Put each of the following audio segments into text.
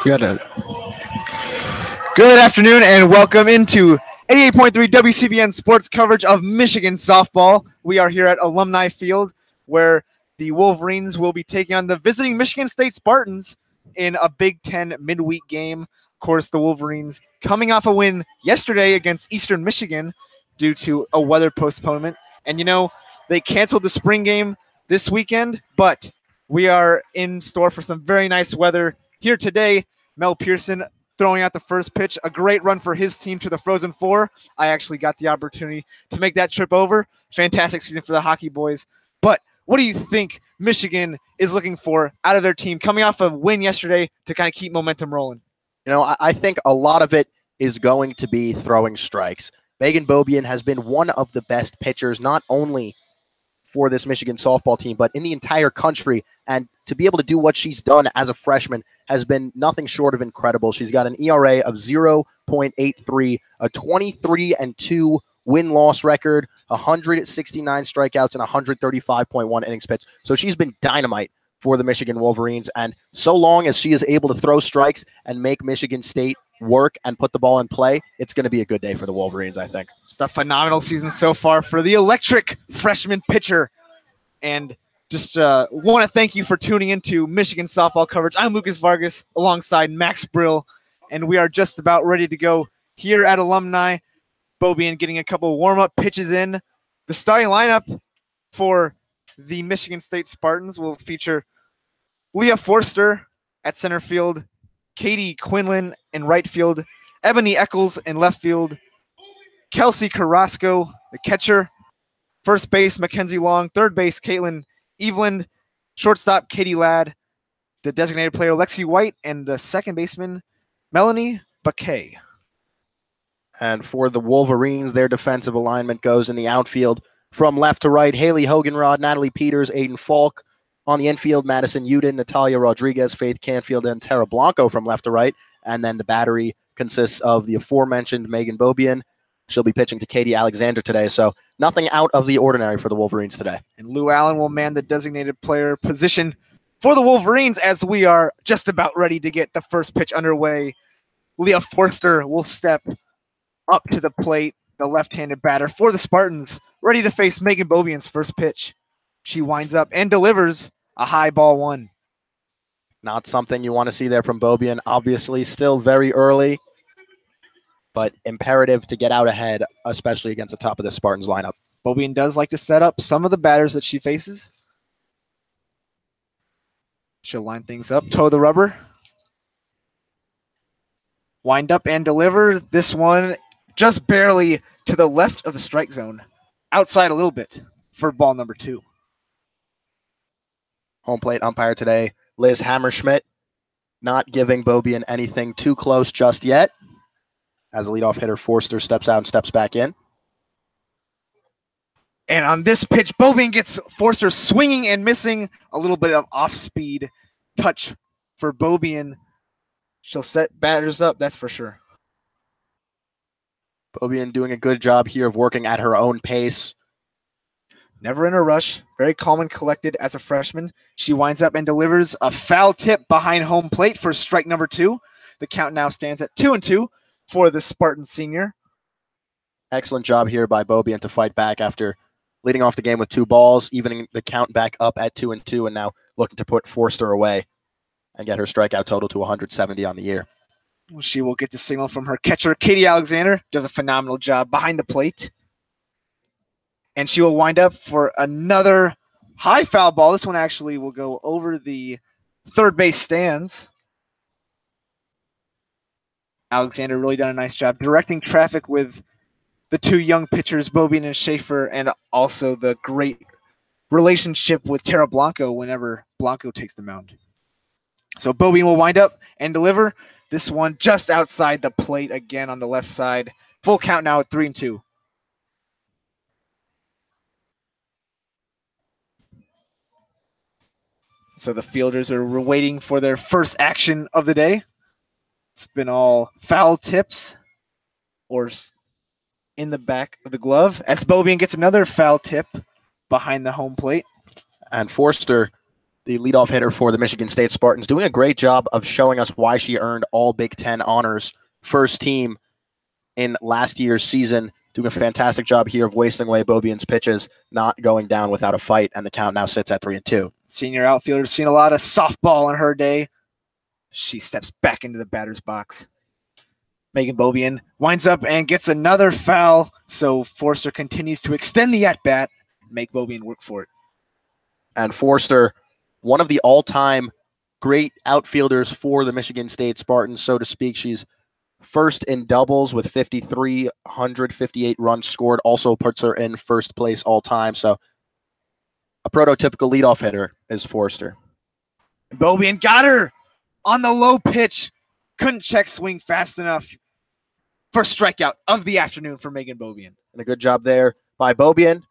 Good afternoon and welcome into 88.3 WCBN sports coverage of Michigan softball. We are here at Alumni Field where the Wolverines will be taking on the visiting Michigan State Spartans in a Big Ten midweek game. Of course, the Wolverines coming off a win yesterday against Eastern Michigan due to a weather postponement. And, they canceled the spring game this weekend, but we are in store for some very nice weather here today. Mel Pearson throwing out the first pitch, a great run for his team to the Frozen Four. I actually got the opportunity to make that trip over. Fantastic season for the hockey boys. But what do you think Michigan is looking for out of their team coming off a win yesterday to kind of keep momentum rolling? I think a lot of it is going to be throwing strikes. Bagan Beaubien has been one of the best pitchers, not only for this Michigan softball team, but in the entire country. And to be able to do what she's done as a freshman has been nothing short of incredible. She's got an ERA of 0.83, a 23-2 win-loss record, 169 strikeouts, and 135.1 innings pitched. So she's been dynamite for the Michigan Wolverines. And so long as she is able to throw strikes and make Michigan State work and put the ball in play, it's going to be a good day for the Wolverines, I think. Just a phenomenal season so far for the electric freshman pitcher. And just want to thank you for tuning into Michigan softball coverage. I'm Lucas Vargas alongside Max Brill, and we are just about ready to go here at Alumni. Beaubien getting a couple warm-up pitches in. The starting lineup for the Michigan State Spartans will feature Leah Forster at center field, Katie Quinlan in right field, Ebony Eccles in left field, Kelsie Carrasco, the catcher, first base Mackenzie Long, third base Caitlin Eveland, shortstop Katie Ladd, the designated player Lexi White, and the second baseman Melanie Baquet. And for the Wolverines, their defensive alignment goes in the outfield from left to right: Haley Hoganrod, Natalie Peters, Aiden Falk. On the infield, Madison Uden, Natalia Rodriguez, Faith Canfield, and Tara Blanco from left to right. And then the battery consists of the aforementioned Bagan Beaubien. She'll be pitching to Katie Alexander today, so nothing out of the ordinary for the Wolverines today. And Lou Allen will man the designated player position for the Wolverines as we are just about ready to get the first pitch underway. Leah Forster will step up to the plate, the left-handed batter for the Spartans, ready to face Bagan Beaubien's first pitch. She winds up and delivers a high ball one. Not something you want to see there from Beaubien. Obviously, still very early, but imperative to get out ahead, especially against the top of the Spartans lineup. Beaubien does like to set up some of the batters that she faces. She'll line things up, toe the rubber. Wind up and deliver. This one just barely to the left of the strike zone. Outside a little bit for ball number 2. Home plate umpire today, Liz Hammerschmidt, not giving Beaubien anything too close just yet. As a leadoff hitter, Forster steps out and steps back in. And on this pitch, Beaubien gets Forster swinging and missing. A little bit of off-speed touch for Beaubien. She'll set batters up, that's for sure. Beaubien doing a good job here of working at her own pace. Never in a rush, very calm and collected as a freshman. She winds up and delivers a foul tip behind home plate for strike number 2. The count now stands at 2-2 for the Spartan senior. Excellent job here by Beaubien to fight back after leading off the game with 2 balls, evening the count back up at 2-2, and now looking to put Forster away and get her strikeout total to 170 on the year. She will get the signal from her catcher, Katie Alexander. Does a phenomenal job behind the plate. And she will wind up for another high foul ball. This one actually will go over the third base stands. Alexander really done a nice job directing traffic with the 2 young pitchers, Beaubien and Schaefer, and also the great relationship with Tara Blanco whenever Blanco takes the mound. So Beaubien will wind up and deliver. This one just outside the plate again on the left side. Full count now at 3-2. So the fielders are waiting for their first action of the day. It's been all foul tips or in the back of the glove as Beaubien gets another foul tip behind the home plate. And Forster the leadoff hitter for the Michigan State Spartans, doing a great job of showing us why she earned all Big Ten honors, first team in last year's season. Doing a fantastic job here of wasting away Beaubien's pitches, not going down without a fight, and the count now sits at 3-2. Senior outfielder's seen a lot of softball in her day. She steps back into the batter's box. Bagan Beaubien winds up and gets another foul, so Forster continues to extend the at-bat, make Beaubien work for it. And Forster, one of the all-time great outfielders for the Michigan State Spartans, so to speak. She's first in doubles with 5,358 runs scored, also puts her in first place all-time. So a prototypical leadoff hitter is Forster. Beaubien got her on the low pitch. Couldn't check swing fast enough. First strikeout of the afternoon for Bagan Beaubien. And a good job there by Beaubien.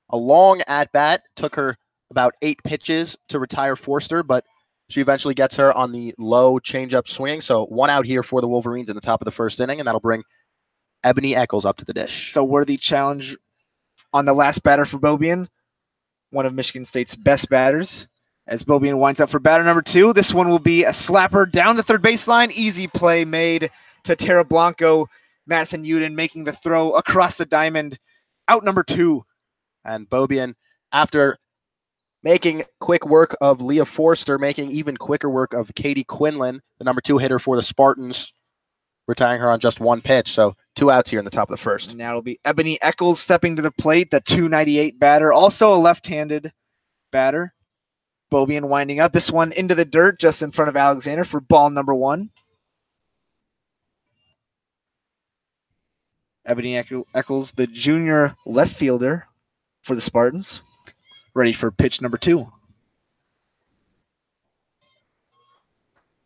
A long at-bat. Took her about 8 pitches to retire Forster, but she eventually gets her on the low changeup swing. So 1 out here for the Wolverines in the top of the first inning, and that'll bring Ebony Eccles up to the dish. So worthy challenge on the last batter for Beaubien, one of Michigan State's best batters. As Beaubien winds up for batter number 2, this one will be a slapper down the third baseline. Easy play made to Tara Blanco. Madison Uden making the throw across the diamond. Out number 2. And Beaubien, after making quick work of Leah Forster, making even quicker work of Katie Quinlan, the number 2 hitter for the Spartans, retiring her on just 1 pitch. So 2 outs here in the top of the first. And now it'll be Ebony Eccles stepping to the plate, the 298 batter, also a left-handed batter. Beaubien winding up this one into the dirt just in front of Alexander for ball number 1. Ebony Eccles, the junior left fielder for the Spartans, ready for pitch number 2.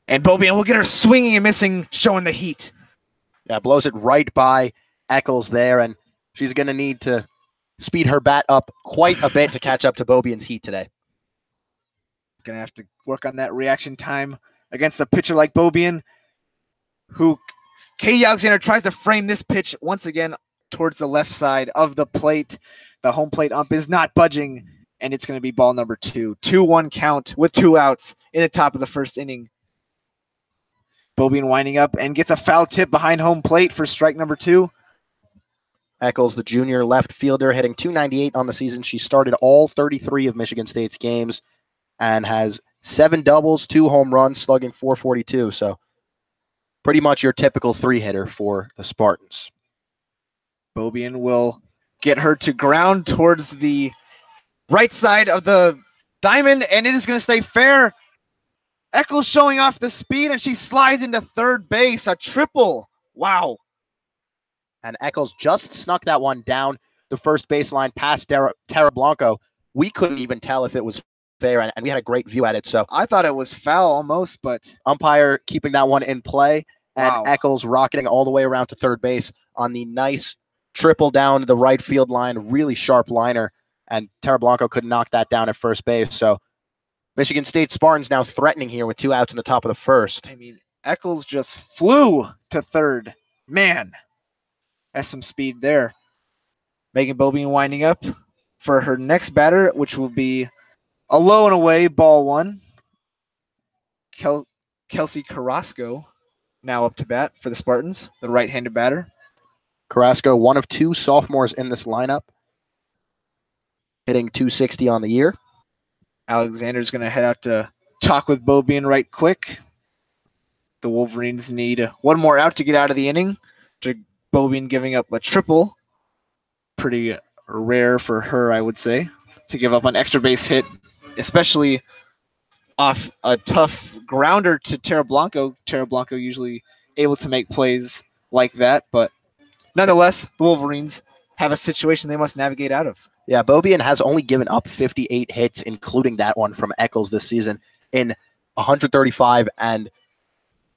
And Beaubien will get her swinging and missing, showing the heat. Yeah, blows it right by Eccles there, and she's going to need to speed her bat up quite a bit to catch up to Beaubien's heat today. Going to have to work on that reaction time against a pitcher like Beaubien, who Katie Alexander tries to frame this pitch once again towards the left side of the plate. The home plate ump is not budging, and it's going to be ball number 2. 2-1 count with 2 outs in the top of the first inning. Beaubien winding up and gets a foul tip behind home plate for strike number 2. Eccles, the junior left fielder, hitting .298 on the season. She started all 33 of Michigan State's games and has 7 doubles, 2 home runs, slugging .442. So pretty much your typical 3-hitter for the Spartans. Beaubien will get her to ground towards the right side of the diamond, and it is going to stay fair. Eccles showing off the speed, and she slides into third base. A triple. Wow. And Eccles just snuck that one down the first baseline past Tara Blanco. We couldn't even tell if it was fair, and we had a great view at it. So I thought it was foul almost, but umpire keeping that one in play, and wow. Eccles rocketing all the way around to third base on the nice triple down the right field line, really sharp liner, and Tara Blanco couldn't knock that down at first base. So Michigan State Spartans now threatening here with 2 outs in the top of the first. I mean, Eccles just flew to third. Man, has some speed there. Bagan Beaubien winding up for her next batter, which will be a low and away, ball 1. Kelsie Carrasco now up to bat for the Spartans, the right-handed batter. Carrasco, one of 2 sophomores in this lineup, hitting .260 on the year. Alexander's going to head out to talk with Beaubien right quick. The Wolverines need 1 more out to get out of the inning. Beaubien giving up a triple. Pretty rare for her, I would say, to give up an extra base hit, especially off a tough grounder to Tara Blanco. Tara Blanco usually able to make plays like that, but nonetheless, the Wolverines have a situation they must navigate out of. Yeah, Beaubien has only given up 58 hits, including that one from Eccles this season, in 135 and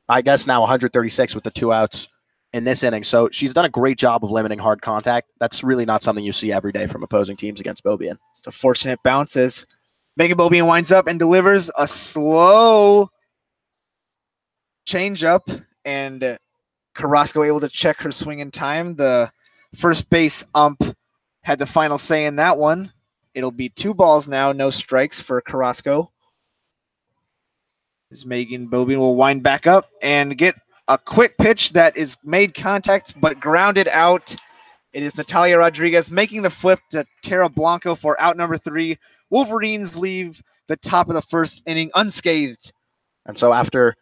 I guess now 136 with the 2 outs in this inning. So she's done a great job of limiting hard contact. That's really not something you see every day from opposing teams against Beaubien. It's a fortunate bounce as Bagan Beaubien winds up and delivers a slow changeup, and Carrasco able to check her swing in time. The first base ump had the final say in that one. It'll be 2 balls now, no strikes for Carrasco. As Bagan Beaubien will wind back up and get a quick pitch that is made contact but grounded out. It is Natalia Rodriguez making the flip to Tara Blanco for out number 3. Wolverines leave the top of the first inning unscathed. And so after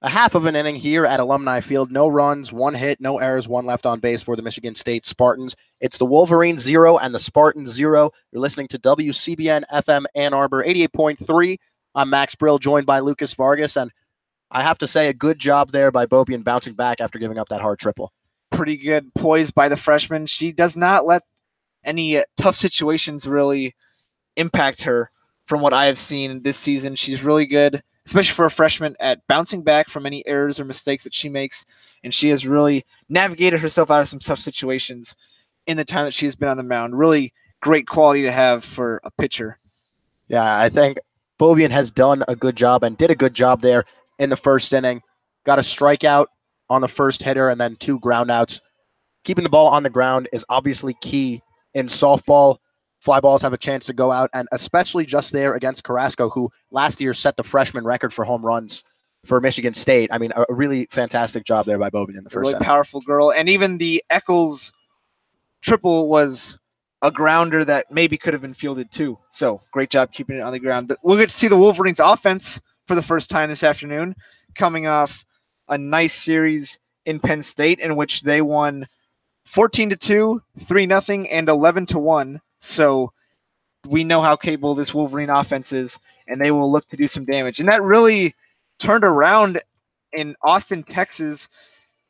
a half of an inning here at Alumni Field, no runs, 1 hit, no errors, 1 left on base for the Michigan State Spartans. It's the Wolverines 0 and the Spartans 0. You're listening to WCBN FM Ann Arbor 88.3. I'm Max Brill, joined by Lucas Vargas, and I have to say a good job there by Beaubien bouncing back after giving up that hard triple. Pretty good poise by the freshman. She does not let any tough situations really impact her from what I have seen this season. She's really good, especially for a freshman, at bouncing back from any errors or mistakes that she makes, and she has really navigated herself out of some tough situations in the time that she has been on the mound. Really great quality to have for a pitcher. Yeah, I think Beaubien has done a good job and did a good job there in the first inning. Got a strikeout on the first hitter and then 2 groundouts. Keeping the ball on the ground is obviously key in softball. Fly balls have a chance to go out, and especially just there against Carrasco, who last year set the freshman record for home runs for Michigan State. I mean, a really fantastic job there by Beaubien in the first inning. Powerful girl. And even the Eccles triple was a grounder that maybe could have been fielded too. So great job keeping it on the ground. We'll get to see the Wolverines offense for the first time this afternoon, coming off a nice series in Penn State in which they won 14-2, 3-0, and 11-1. So we know how capable this Wolverine offense is, and they will look to do some damage. And that really turned around in Austin, Texas.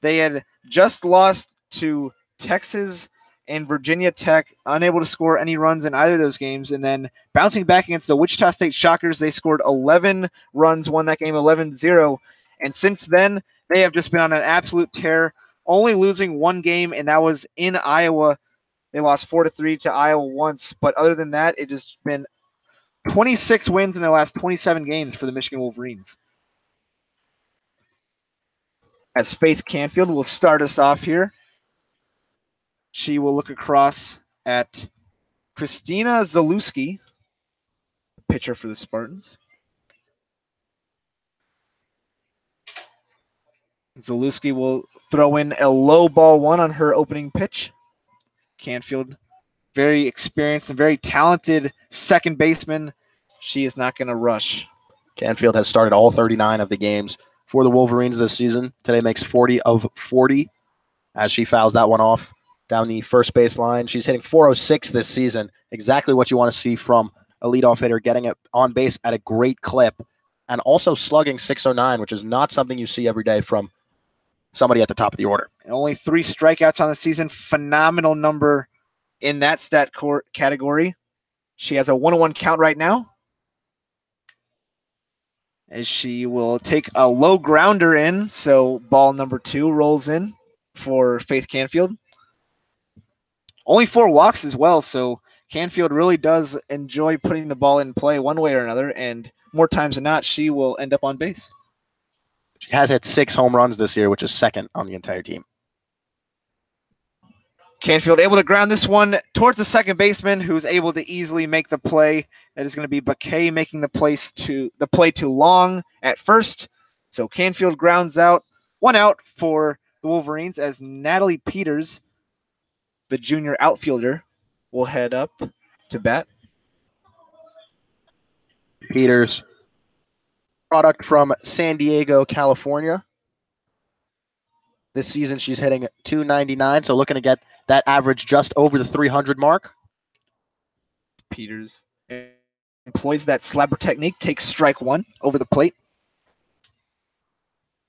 They had just lost to Texas and Virginia Tech, unable to score any runs in either of those games. And then bouncing back against the Wichita State Shockers, they scored 11 runs, won that game 11-0. And since then, they have just been on an absolute tear, only losing 1 game, and that was in Iowa. They lost 4-3 to Iowa once. But other than that, it has been 26 wins in their last 27 games for the Michigan Wolverines. As Faith Canfield will start us off here. She will look across at Kristina Zalewski, pitcher for the Spartans. Zalewski will throw in a low ball 1 on her opening pitch. Canfield, very experienced and very talented second baseman. She is not going to rush. Canfield has started all 39 of the games for the Wolverines this season. Today makes 40 of 40 as she fouls that one off down the first base line. She's hitting .406 this season, exactly what you want to see from a leadoff hitter, getting it on base at a great clip, and also slugging .609, which is not something you see every day from somebody at the top of the order. And only 3 strikeouts on the season. Phenomenal number in that stat category. She has a 1-1 count right now, as she will take a low grounder in. So ball number 2 rolls in for Faith Canfield. Only 4 walks as well, so Canfield really does enjoy putting the ball in play one way or another, and more times than not, she will end up on base. She has hit 6 home runs this year, which is second on the entire team. Canfield able to ground this one towards the second baseman, who's able to easily make the play. That is going to be Bagan making the play too long at first. So Canfield grounds out. 1 out for the Wolverines as Natalie Peters, the junior outfielder, will head up to bat. Peters, product from San Diego, California. This season, she's hitting .299, so looking to get that average just over the 300 mark. Peters employs that slapper technique, takes strike 1 over the plate.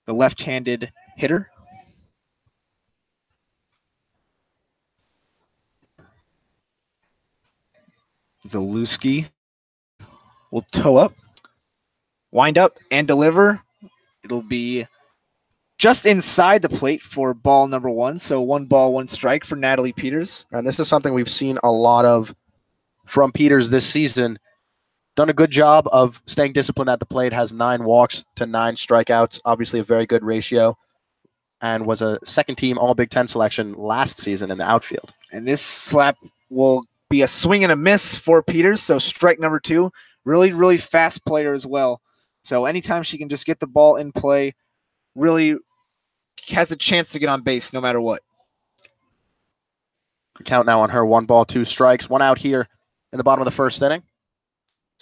The left-handed hitter. Zalewski will toe up, wind up, and deliver. It'll be just inside the plate for ball number 1. So 1 ball, 1 strike for Natalie Peters. And this is something we've seen a lot of from Peters this season. Done a good job of staying disciplined at the plate, has 9 walks to 9 strikeouts. Obviously a very good ratio, and was a second-team All-Big Ten selection last season in the outfield. And this slap will be a swing and a miss for Peters, so strike number 2. Really, really fast player as well. So anytime she can just get the ball in play, really has a chance to get on base no matter what. Count now on her. 1 ball, 2 strikes. 1 out here in the bottom of the first inning.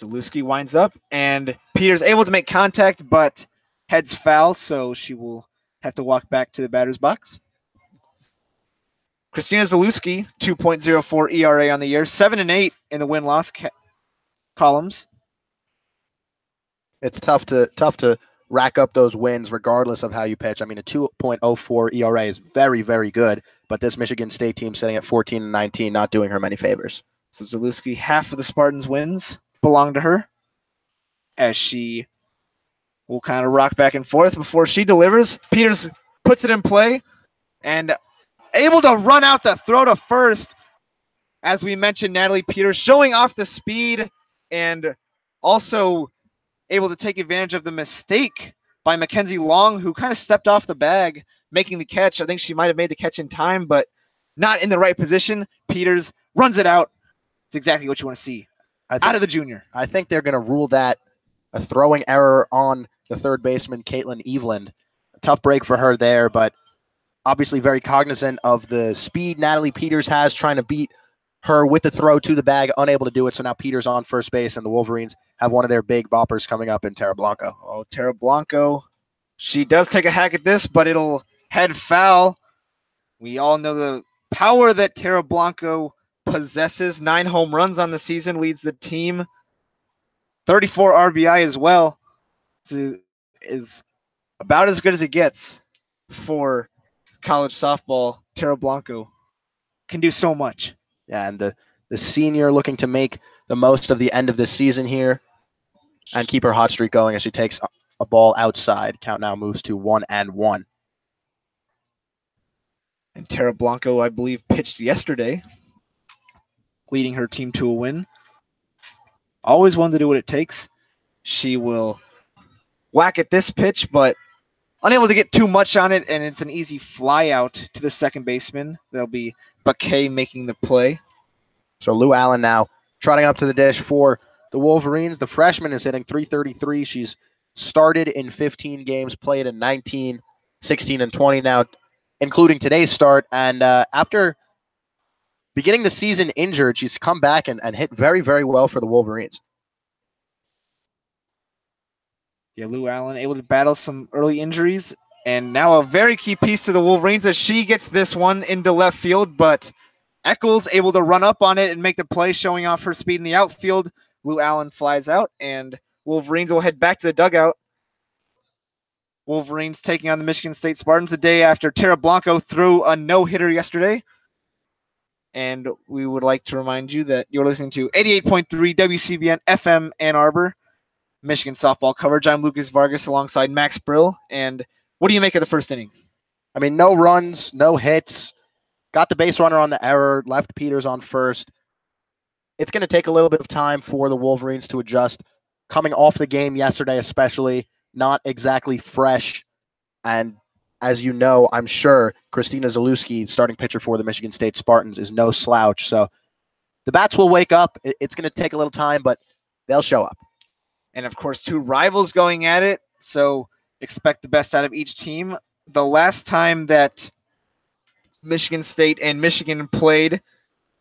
Zalewski winds up, and Peters able to make contact, but heads foul, so she will have to walk back to the batter's box. Kristina Zalewski, 2.04 ERA on the year, 7-8 in the win-loss columns. It's tough to rack up those wins regardless of how you pitch. I mean, a 2.04 ERA is very, very good, but this Michigan State team sitting at 14-19, not doing her many favors. So Zalewski, half of the Spartans' wins belong to her, as she will kind of rock back and forth before she delivers. Peters puts it in play and able to run out the throw to first. As we mentioned, Natalie Peters showing off the speed and also able to take advantage of the mistake by Mackenzie Long, who kind of stepped off the bag, making the catch. I think she might have made the catch in time, but not in the right position. Peters runs it out. It's exactly what you want to see out of the junior. I think they're going to rule that a throwing error on the third baseman, Caitlin Eveland. A tough break for her there, but obviously very cognizant of the speed Natalie Peters has, trying to beat her with the throw to the bag, unable to do it. So now Peters on first base, and the Wolverines have one of their big boppers coming up in Tara Blanco. Oh, Tara Blanco. She does take a hack at this, but it'll head foul. We all know the power that Tara Blanco possesses. 9 home runs on the season, leads the team. 34 RBI as well. Is about as good as it gets for college softball. Tara Blanco can do so much. Yeah, and the senior looking to make the most of the end of this season here and keep her hot streak going as she takes a ball outside. Count now moves to 1-1. And Tara Blanco, I believe, pitched yesterday, leading her team to a win. Always wanted to do what it takes. She will whack at this pitch, but unable to get too much on it, and it's an easy fly out to the second baseman. There'll be Bagan making the play. So Lou Allen now trotting up to the dish for the Wolverines. The freshman is hitting .333. She's started in 15 games, played in 19, 16, and 20 now, including today's start. And after beginning the season injured, she's come back and hit very, very well for the Wolverines. Yeah, Lou Allen able to battle some early injuries, and now a very key piece to the Wolverines as she gets this one into left field, but Eccles able to run up on it and make the play, showing off her speed in the outfield. Lou Allen flies out, and Wolverines will head back to the dugout. Wolverines taking on the Michigan State Spartans a day after Tara Blanco threw a no-hitter yesterday. And we would like to remind you that you're listening to 88.3 WCBN FM Ann Arbor, Michigan softball coverage. I'm Lucas Vargas alongside Max Brill. And what do you make of the first inning? I mean, no runs, no hits. Got the base runner on the error, left Peters on first. It's going to take a little bit of time for the Wolverines to adjust. Coming off the game yesterday especially, not exactly fresh. And as you know, I'm sure Kristina Zalewski, starting pitcher for the Michigan State Spartans, is no slouch. So the bats will wake up. It's going to take a little time, but they'll show up. And, of course, 2 rivals going at it, so expect the best out of each team. The last time that Michigan State and Michigan played,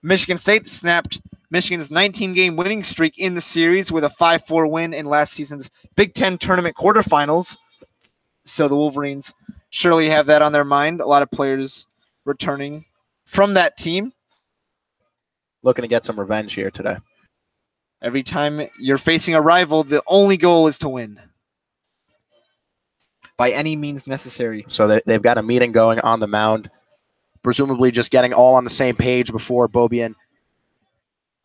Michigan State snapped Michigan's 19-game winning streak in the series with a 5-4 win in last season's Big Ten tournament quarterfinals. So the Wolverines surely have that on their mind. A lot of players returning from that team. Looking to get some revenge here today. Every time you're facing a rival, the only goal is to win. By any means necessary. So they've got a meeting going on the mound, presumably just getting all on the same page before Beaubien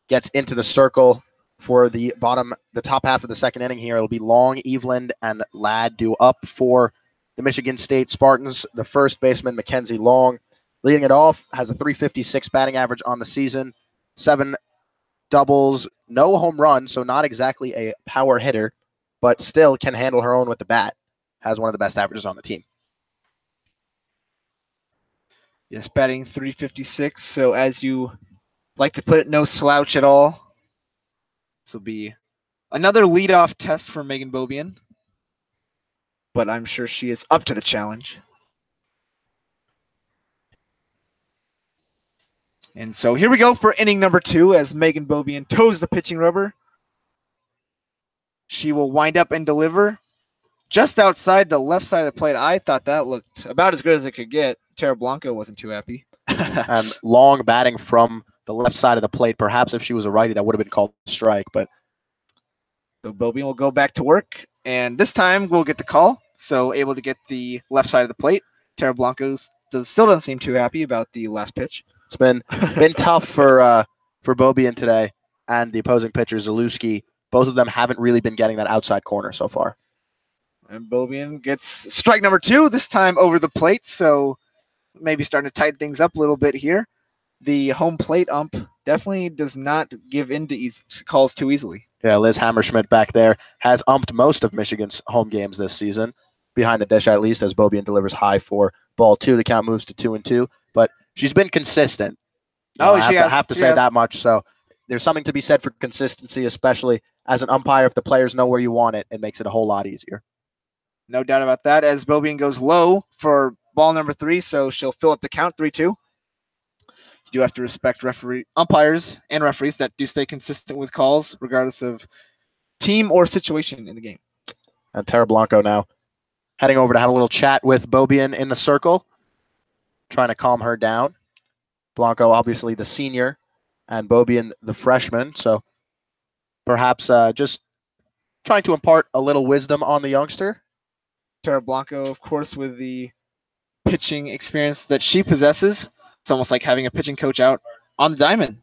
gets into the circle for the top half of the second inning here. It'll be Long, Eveland, and Ladd due up for the Michigan State Spartans. The first baseman, Mackenzie Long, leading it off, has a .356 batting average on the season, 7 doubles, no home runs, so not exactly a power hitter, but still can handle her own with the bat. Has one of the best averages on the team. Yes, batting .356, so as you like to put it, no slouch at all. This will be another leadoff test for Bagan Beaubien. but I'm sure she is up to the challenge. And so here we go for inning number 2 as Bagan Beaubien toes the pitching rubber. She will wind up and deliver just outside the left side of the plate. I thought that looked about as good as it could get. Tara Blanco wasn't too happy. And long batting from the left side of the plate. Perhaps if she was a righty, that would have been called a strike. But so Beaubien will go back to work, and this time we'll get the call. So able to get the left side of the plate. Tara Blanco still doesn't seem too happy about the last pitch. It's been tough for Beaubien today and the opposing pitcher Zalewski. Both of them haven't really been getting that outside corner so far. And Beaubien gets strike number 2, this time over the plate. So maybe starting to tighten things up a little bit here. The home plate ump definitely does not give in to calls too easily. Yeah, Liz Hammerschmidt back there has umped most of Michigan's home games this season, behind the dish at least, as Beaubien delivers high for ball 2. The count moves to 2-2, but she's been consistent. I have to say that much. So there's something to be said for consistency, especially as an umpire. If the players know where you want it, it makes it a whole lot easier. No doubt about that, as Beaubien goes low for ball number 3, so she'll fill up the count 3-2. You do have to respect umpires and referees that do stay consistent with calls, regardless of team or situation in the game. And Tara Blanco now heading over to have a little chat with Beaubien in the circle, trying to calm her down. Blanco, obviously the senior, and Beaubien the freshman, so perhaps just trying to impart a little wisdom on the youngster. Tara Blanco, of course, with the pitching experience that she possesses. It's almost like having a pitching coach out on the diamond.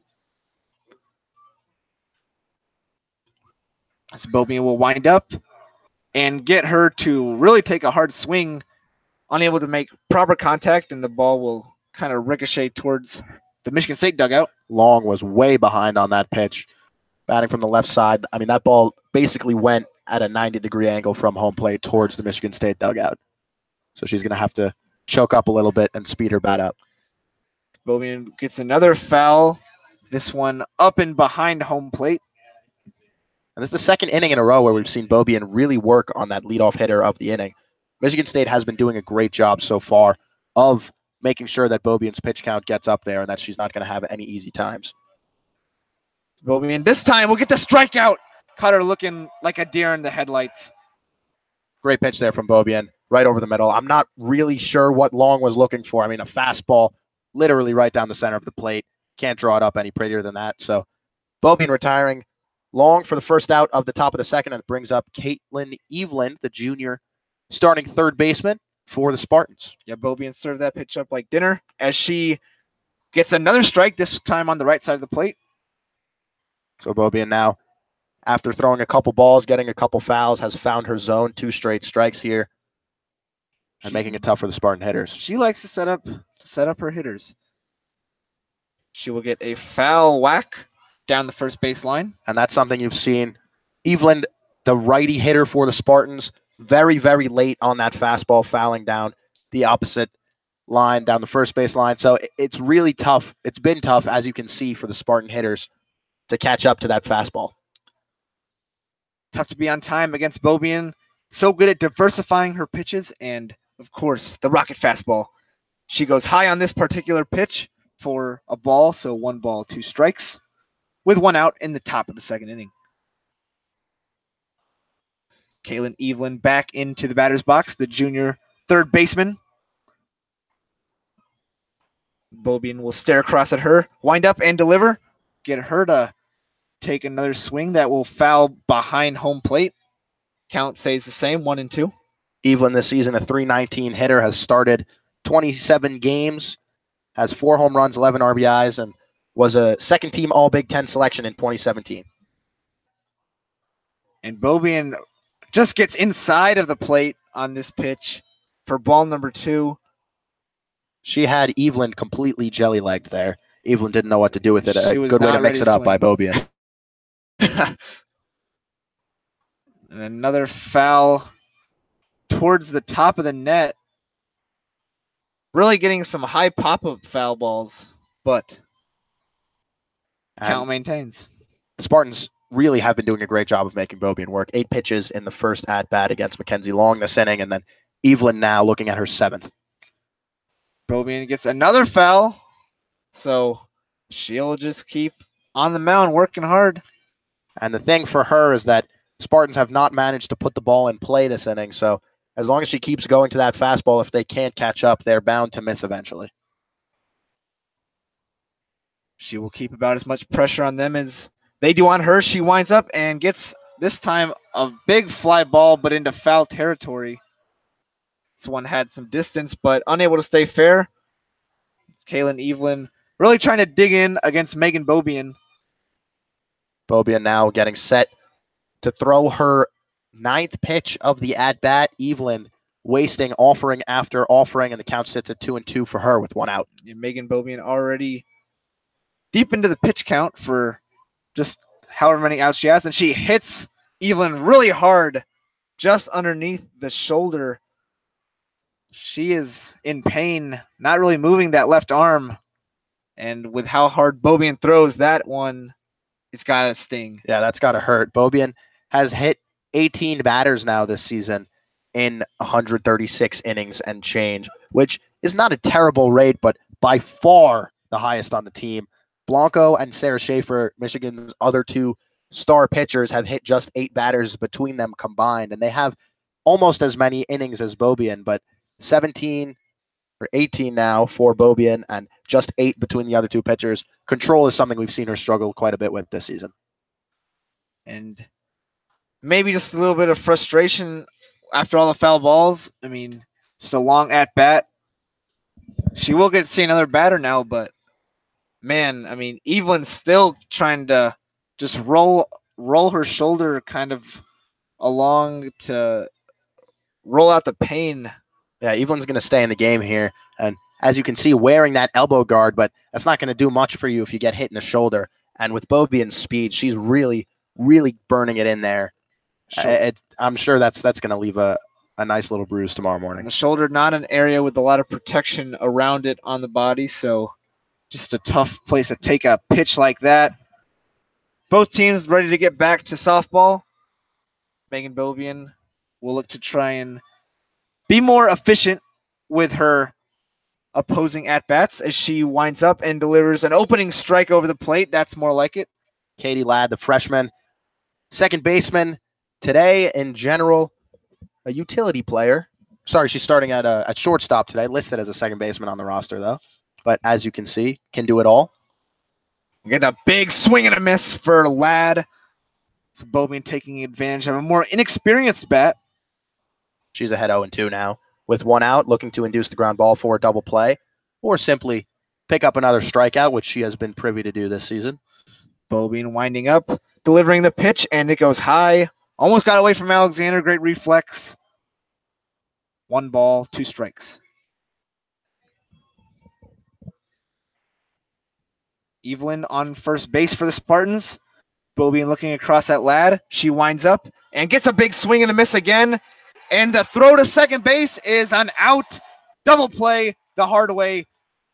So Beaubien will wind up and get her to really take a hard swing, unable to make proper contact, and the ball will kind of ricochet towards the Michigan State dugout. Long was way behind on that pitch, batting from the left side. I mean, that ball basically went at a 90-degree angle from home plate towards the Michigan State dugout. So she's going to have to choke up a little bit and speed her bat up. Beaubien gets another foul, this one up and behind home plate. And this is the second inning in a row where we've seen Beaubien really work on that leadoff hitter of the inning. Michigan State has been doing a great job so far of making sure that Beaubien's pitch count gets up there and that she's not going to have any easy times. Beaubien this time will get the strikeout. Caught her looking like a deer in the headlights. Great pitch there from Beaubien, right over the middle. I'm not really sure what Long was looking for. I mean, a fastball literally right down the center of the plate. Can't draw it up any prettier than that. So Beaubien retiring. Long for the first out of the top of the second, and it brings up Caitlin Evelyn, the junior starting third baseman for the Spartans. Yeah, Beaubien served that pitch up like dinner as she gets another strike, this time on the right side of the plate. So Beaubien now, after throwing a couple balls, getting a couple fouls, has found her zone. 2 straight strikes here and making it tough for the Spartan hitters. She likes to set up her hitters. She will get a foul whack down the first base line. And that's something you've seen. Evelyn, the righty hitter for the Spartans, very, very late on that fastball, fouling down the opposite line, down the first base line. So it's really tough. It's been tough, as you can see, for the Spartan hitters to catch up to that fastball. Tough to be on time against Beaubien. So good at diversifying her pitches. And, of course, the rocket fastball. She goes high on this particular pitch for a ball. So 1 ball, 2 strikes, with 1 out in the top of the second inning. Caitlin Evelyn back into the batter's box, the junior third baseman. Beaubien will stare across at her, wind up and deliver. Get her to take another swing that will foul behind home plate. Count stays the same, 1-2. Evelyn this season, a .319 hitter, has started 27 games, has 4 home runs, 11 RBIs, and was a second-team All-Big Ten selection in 2017. And Beaubien just gets inside of the plate on this pitch for ball number 2. She had Evelyn completely jelly-legged there. Evelyn didn't know what to do with it. A good way to mix it up by Beaubien. And another foul towards the top of the net. Really getting some high pop-up foul balls, but count maintains. The Spartans really have been doing a great job of making Beaubien work. 8 pitches in the first at-bat against Mackenzie Long this inning, and then Evelyn now looking at her 7th. Beaubien gets another foul, so she'll just keep on the mound working hard. And the thing for her is that Spartans have not managed to put the ball in play this inning, so as long as she keeps going to that fastball, if they can't catch up, they're bound to miss eventually. She will keep about as much pressure on them as they do on her. She winds up and gets, this time, a big fly ball, but into foul territory. This one had some distance, but unable to stay fair. It's Kaylin Evelyn really trying to dig in against Bagan Beaubien. Beaubien now getting set to throw her 9th pitch of the at-bat. Evelyn wasting offering after offering, and the count sits at 2-2 for her with 1 out. Bagan Beaubien already deep into the pitch count for just however many outs she has, and she hits Evelyn really hard just underneath the shoulder. She is in pain, not really moving that left arm, and with how hard Beaubien throws, that one, it's got to sting. Yeah, that's got to hurt. Beaubien has hit 18 batters now this season in 136 innings and change, which is not a terrible rate, but by far the highest on the team. Blanco and Sarah Schaefer, Michigan's other 2 star pitchers, have hit just 8 batters between them combined, and they have almost as many innings as Beaubien, but 17 or 18 now for Beaubien and just 8 between the other 2 pitchers. Control is something we've seen her struggle quite a bit with this season. And maybe just a little bit of frustration after all the foul balls. I mean, just a long at-bat. She will get to see another batter now, but man, I mean, Evelyn's still trying to just roll her shoulder kind of along to roll out the pain. Yeah, Evelyn's going to stay in the game here. And as you can see, wearing that elbow guard, but that's not going to do much for you if you get hit in the shoulder. And with Beaubien's speed, she's really, really burning it in there. Sure. I'm sure that's going to leave a nice little bruise tomorrow morning. And the shoulder, not an area with a lot of protection around it on the body, so just a tough place to take a pitch like that. Both teams ready to get back to softball. Bagan Beaubien will look to try and be more efficient with her opposing at-bats as she winds up and delivers an opening strike over the plate. That's more like it. Katie Ladd, the freshman, second baseman today in general, a utility player. Sorry, she's starting at shortstop today, listed as a second baseman on the roster, though. But as you can see, can do it all. We get a big swing and a miss for Ladd. So Beaubien taking advantage of a more inexperienced bat. She's ahead 0-2 now with 1 out, looking to induce the ground ball for a double play or simply pick up another strikeout, which she has been privy to do this season. Beaubien winding up, delivering the pitch, and it goes high. Almost got away from Alexander. Great reflex. 1 ball, 2 strikes. Evelyn on first base for the Spartans. Beaubien looking across at Ladd. She winds up and gets a big swing and a miss again. And the throw to second base is an out. Double play the hard way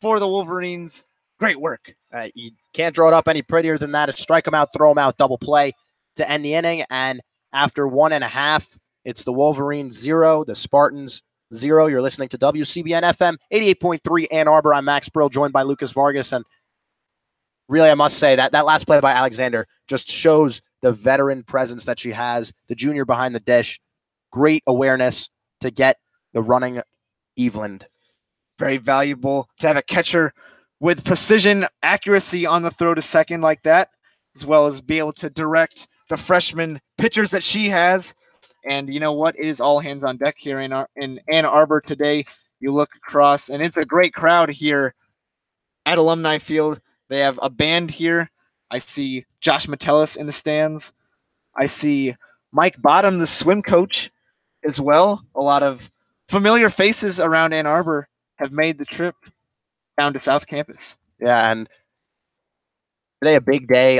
for the Wolverines. Great work. You can't draw it up any prettier than that. A strike them out, throw them out, double play to end the inning. And after 1.5, it's the Wolverines 0, the Spartans 0. You're listening to WCBN FM 88.3 Ann Arbor. I'm Max Brill, joined by Lucas Vargas. And really, I must say that last play by Alexander just shows the veteran presence that she has, the junior behind the dish. Great awareness to get the running Evelyn. Very valuable to have a catcher with precision, accuracy on the throw to second like that, as well as be able to direct the freshman pitchers that she has. And you know what? It is all hands on deck here in Ann Arbor today. You look across, and it's a great crowd here at Alumni Field. They have a band here. I see Josh Metellus in the stands. I see Mike Bottom, the swim coach, as well. A lot of familiar faces around Ann Arbor have made the trip down to South Campus. Yeah, and today a big day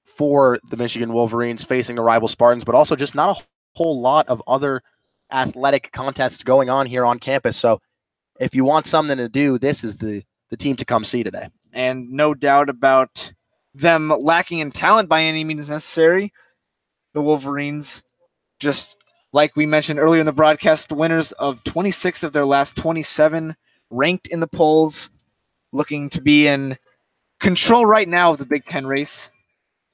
for the Michigan Wolverines facing the rival Spartans, but also just not a whole lot of other athletic contests going on here on campus. So if you want something to do, this is the team to come see today. And no doubt about them lacking in talent by any means necessary. The Wolverines, just like we mentioned earlier in the broadcast, winners of 26 of their last 27, ranked in the polls, looking to be in control right now of the Big Ten race.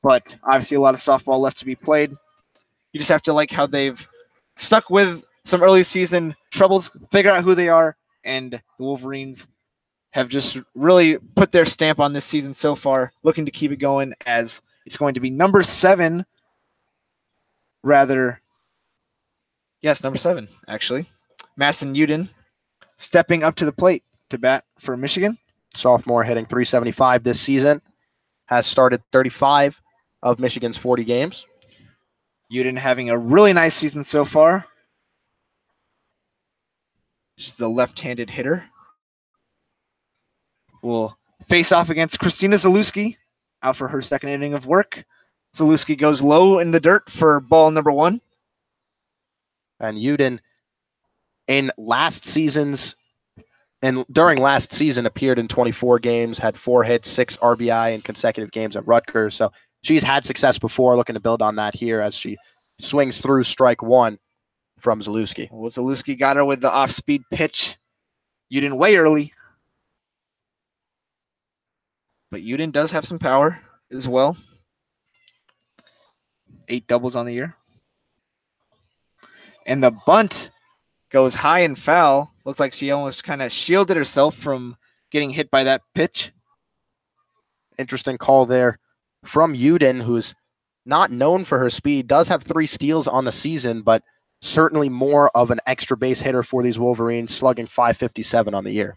But obviously a lot of softball left to be played. You just have to like how they've stuck with some early season troubles, figure out who they are, and the Wolverines have just really put their stamp on this season so far, looking to keep it going as it's going to be number 7, number 7, actually. Madison Uden stepping up to the plate to bat for Michigan. Sophomore hitting .375 this season, has started 35 of Michigan's 40 games. Uden having a really nice season so far. She's the left-handed hitter. Will face off against Kristina Zalewski, out for her second inning of work. Zalewski goes low in the dirt for ball number 1. And Uden during last season appeared in 24 games, had 4 hits, 6 RBI in consecutive games at Rutgers. So she's had success before, looking to build on that here as she swings through strike 1 from Zalewski. Well, Zalewski got her with the off-speed pitch. Uden way early. But Uden does have some power as well. 8 doubles on the year. And the bunt goes high and foul. Looks like she almost kind of shielded herself from getting hit by that pitch. Interesting call there from Uden, who's not known for her speed, does have 3 steals on the season, but certainly more of an extra base hitter for these Wolverines, slugging .557 on the year.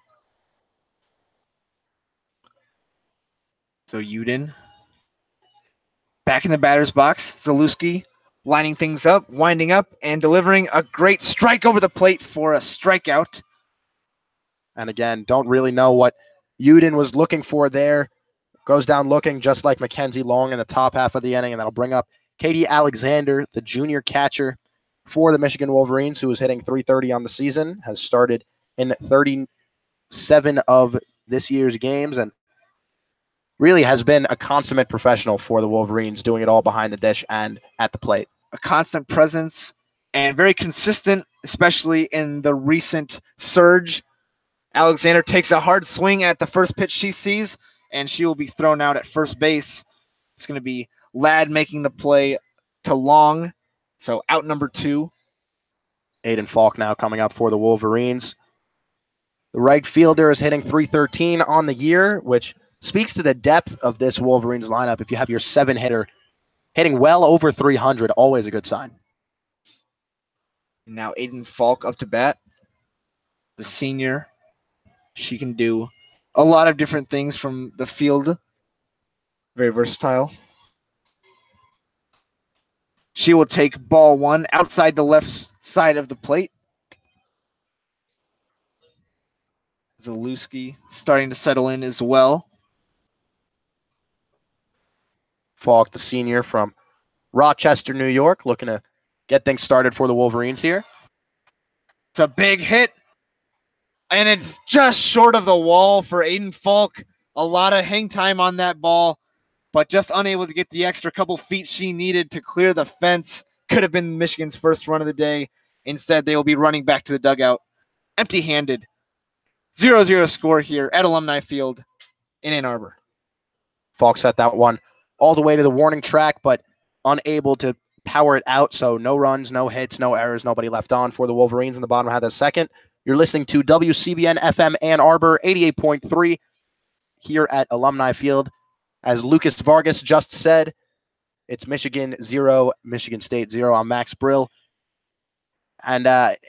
So Uden back in the batter's box. Zalewski lining things up, winding up, and delivering a great strike over the plate for a strikeout. And again, don't really know what Uden was looking for there. Goes down looking just like Mackenzie Long in the top half of the inning, and that'll bring up Katie Alexander, the junior catcher for the Michigan Wolverines, who is hitting .330 on the season, has started in 37 of this year's games, and really has been a consummate professional for the Wolverines, doing it all behind the dish and at the plate. A constant presence and very consistent, especially in the recent surge. Alexander takes a hard swing at the first pitch she sees, and she will be thrown out at first base. It's going to be Ladd making the play to Long, so out number 2. Aiden Falk now coming up for the Wolverines. The right fielder is hitting .313 on the year, which speaks to the depth of this Wolverines lineup. If you have your 7-hitter hitting well over 300, always a good sign. Now Aiden Falk up to bat. The senior. She can do a lot of different things from the field. Very versatile. She will take ball 1 outside the left side of the plate. Zalewski starting to settle in as well. Falk, the senior from Rochester, New York, looking to get things started for the Wolverines here. It's a big hit, and it's just short of the wall for Aiden Falk. A lot of hang time on that ball, but just unable to get the extra couple feet she needed to clear the fence. Could have been Michigan's first run of the day. Instead, they will be running back to the dugout empty-handed. 0-0 score here at Alumni Field in Ann Arbor. Falk set that one all the way to the warning track, but unable to power it out. So no runs, no hits, no errors, nobody left on for the Wolverines in the bottom half of the second. You're listening to WCBN FM Ann Arbor 88.3 here at Alumni Field. As Lucas Vargas just said, it's Michigan 0, Michigan State 0. I'm Max Brill. And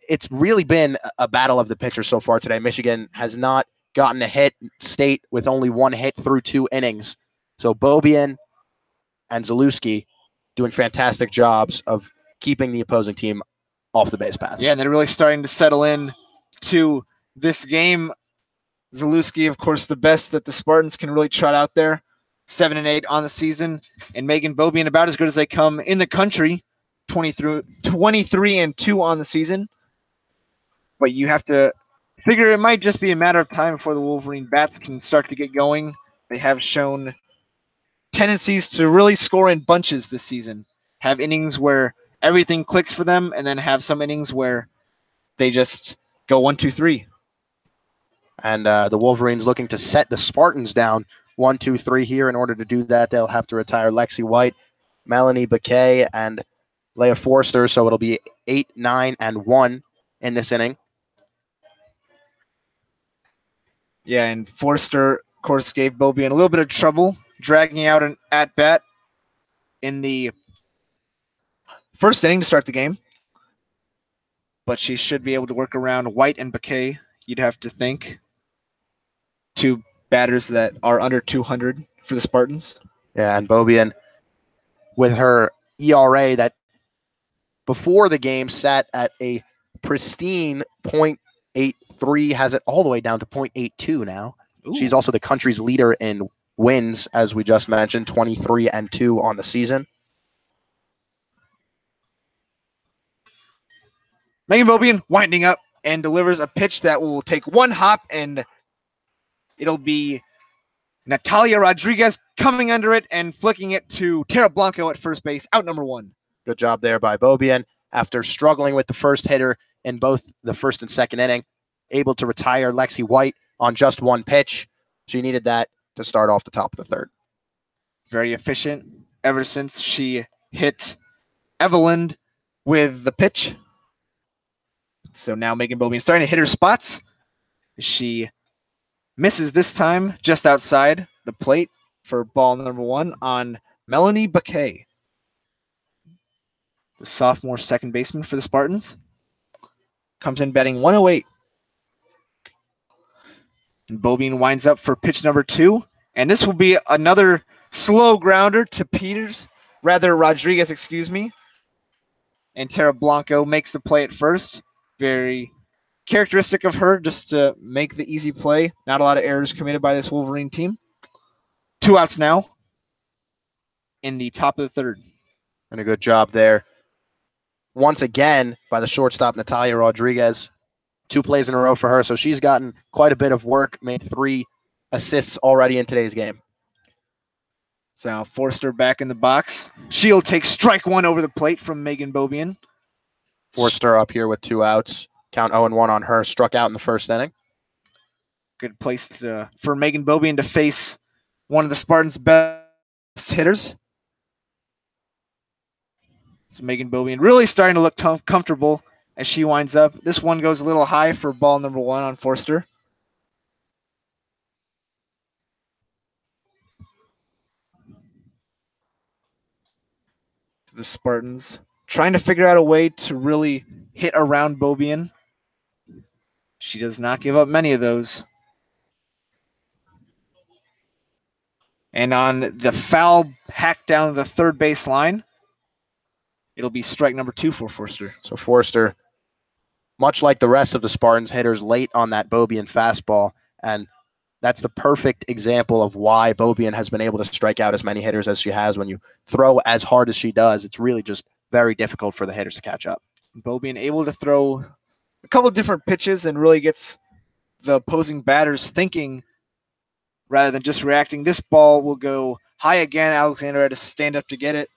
it's really been a battle of the pitchers so far today. Michigan has not gotten a hit. State with only 1 hit through 2 innings. So Beaubien and Zalewski doing fantastic jobs of keeping the opposing team off the base paths. Yeah, and they're really starting to settle in to this game. Zalewski, of course, the best that the Spartans can really trot out there. 7-8 on the season. And Bagan Beaubien about as good as they come in the country. 23-2 on the season. But you have to figure it might just be a matter of time before the Wolverine bats can start to get going. They have shown tendencies to really score in bunches this season. Have innings where everything clicks for them, and then have some innings where they just go 1, 2, 3. And the Wolverines looking to set the Spartans down 1, 2, 3 here. In order to do that, they'll have to retire Lexi White, Melanie Bouquet, and Leah Forster. So it'll be 8, 9, and 1 in this inning. Yeah, and Forster, of course, gave Beaubien a little bit of trouble, dragging out an at-bat in the first inning to start the game. But she should be able to work around White and Bouquet, you'd have to think. 2 batters that are under 200 for the Spartans. Yeah, and Beaubien, with her ERA that before the game sat at a pristine .83, has it all the way down to .82 now. Ooh. She's also the country's leader in wins, as we just mentioned, 23-2 on the season. Bagan Beaubien winding up and delivers a pitch that will take one hop, and it'll be Natalia Rodriguez coming under it and flicking it to Tara Blanco at first base, out number 1. Good job there by Beaubien. After struggling with the first hitter in both the first and second inning, able to retire Lexi White on just 1 pitch. She needed that to start off the top of the 3rd. Very efficient ever since she hit Evelyn with the pitch. So now Bagan Beaubien starting to hit her spots. She misses this time just outside the plate for ball number 1 on Melanie Bouquet, the sophomore second baseman for the Spartans. Comes in batting 108. And Beaubien winds up for pitch number 2. And this will be another slow grounder to Rodriguez, excuse me. And Tara Blanco makes the play at first. Very characteristic of her, just to make the easy play. Not a lot of errors committed by this Wolverine team. 2 outs now in the top of the 3rd. And a good job there once again by the shortstop, Natalia Rodriguez. 2 plays in a row for her, so she's gotten quite a bit of work, made 3 assists already in today's game. So now Forster back in the box. She'll take strike 1 over the plate from Bagan Beaubien. Forster up here with 2 outs. Count 0-1 on her. Struck out in the first inning. Good place for Bagan Beaubien to face one of the Spartans' best hitters. So Bagan Beaubien really starting to look comfortable as she winds up. This one goes a little high for ball number 1 on Forster. The Spartans trying to figure out a way to really hit around Beaubien. She does not give up many of those. And on the foul hack down the third base line, it'll be strike number 2 for Forster. So Forster, much like the rest of the Spartans hitters, late on that Beaubien fastball. And that's the perfect example of why Beaubien has been able to strike out as many hitters as she has. When you throw as hard as she does, it's really just very difficult for the hitters to catch up. Beaubien able to throw a couple of different pitches and really gets the opposing batters thinking rather than just reacting. This ball will go high again. Alexander had to stand up to get it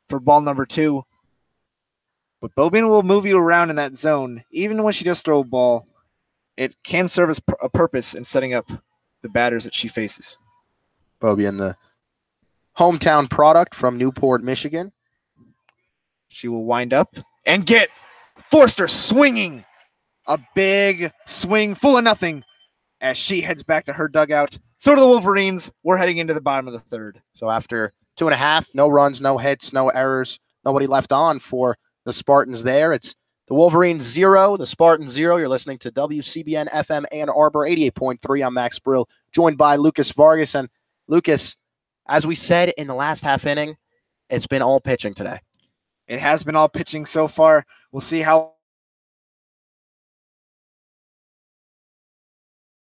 for ball number 2. But Beaubien will move you around in that zone. Even when she does throw a ball, it can serve as a purpose in setting up the batters that she faces. Beaubien, the hometown product from Newport, Michigan. She will wind up and get Forster swinging. A big swing, full of nothing, as she heads back to her dugout. So do the Wolverines. We're heading into the bottom of the 3rd. So after 2.5, no runs, no hits, no errors, nobody left on for the Spartans there. It's the Wolverines 0, the Spartans 0. You're listening to WCBN FM Ann Arbor 88.3. I'm Max Brill, joined by Lucas Vargas. And Lucas, as we said in the last half inning, it's been all pitching today. It has been all pitching so far. We'll see how.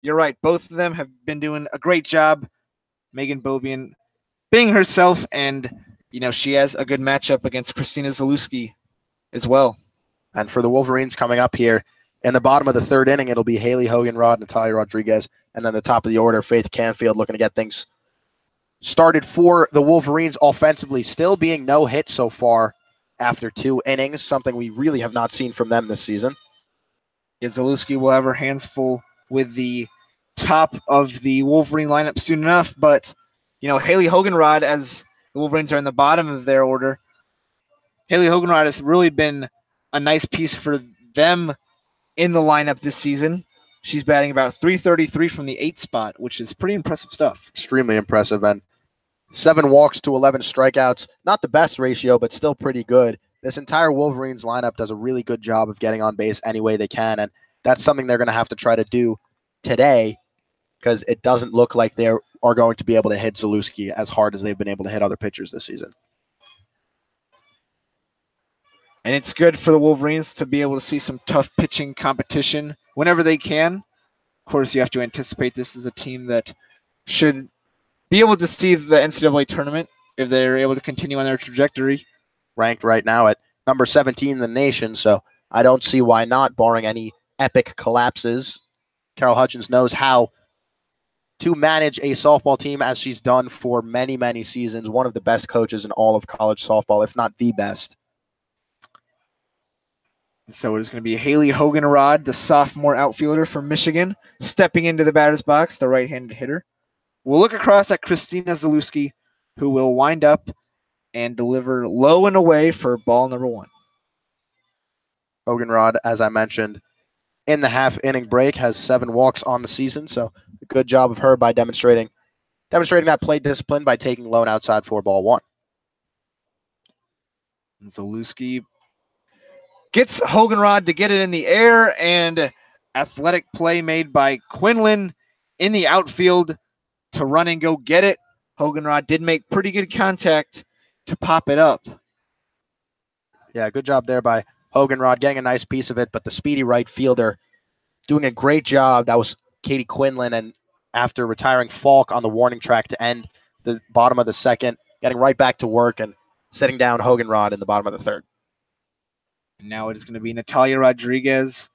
You're right. Both of them have been doing a great job. Bagan Beaubien being herself, and, she has a good matchup against Kristina Zalewski as well. And for the Wolverines coming up here in the bottom of the 3rd inning, it'll be Haley Hoganrod, Natalia Rodriguez, and then the top of the order, Faith Canfield, looking to get things started for the Wolverines offensively, still being no hit so far after 2 innings, something we really have not seen from them this season. Zalewski will have her hands full with the top of the Wolverine lineup soon enough, but Haley Hoganrod, as the Wolverines are in the bottom of their order, Haley Hoganrod has really been a nice piece for them in the lineup this season. She's batting about .333 from the 8 spot, which is pretty impressive stuff. Extremely impressive, and 7 walks to 11 strikeouts. Not the best ratio, but still pretty good. This entire Wolverines lineup does a really good job of getting on base any way they can, and that's something they're going to have to try to do today, because it doesn't look like they are going to be able to hit Zalewski as hard as they've been able to hit other pitchers this season. And it's good for the Wolverines to be able to see some tough pitching competition whenever they can. Of course, you have to anticipate this is a team that should be able to see the NCAA tournament if they're able to continue on their trajectory. Ranked right now at number 17 in the nation, so I don't see why not, barring any epic collapses. Carol Hutchins knows how to manage a softball team as she's done for many, many seasons. One of the best coaches in all of college softball, if not the best. So it is going to be Haley Hoganrod, the sophomore outfielder from Michigan, stepping into the batter's box, the right-handed hitter. We'll look across at Kristina Zalewski, who will wind up and deliver low and away for ball number 1. Hoganrod, as I mentioned, in the half-inning break, has 7 walks on the season, so a good job of her by demonstrating that plate discipline by taking low and outside for ball 1. Zalewski gets Hoganrod to get it in the air, and athletic play made by Quinlan in the outfield to run and go get it. Hoganrod did make pretty good contact to pop it up. Yeah, good job there by Hoganrod getting a nice piece of it, but the speedy right fielder doing a great job. That was Katie Quinlan, and after retiring Falk on the warning track to end the bottom of the second, getting right back to work and setting down Hoganrod in the bottom of the third. And now it is going to be Natalia Rodriguez,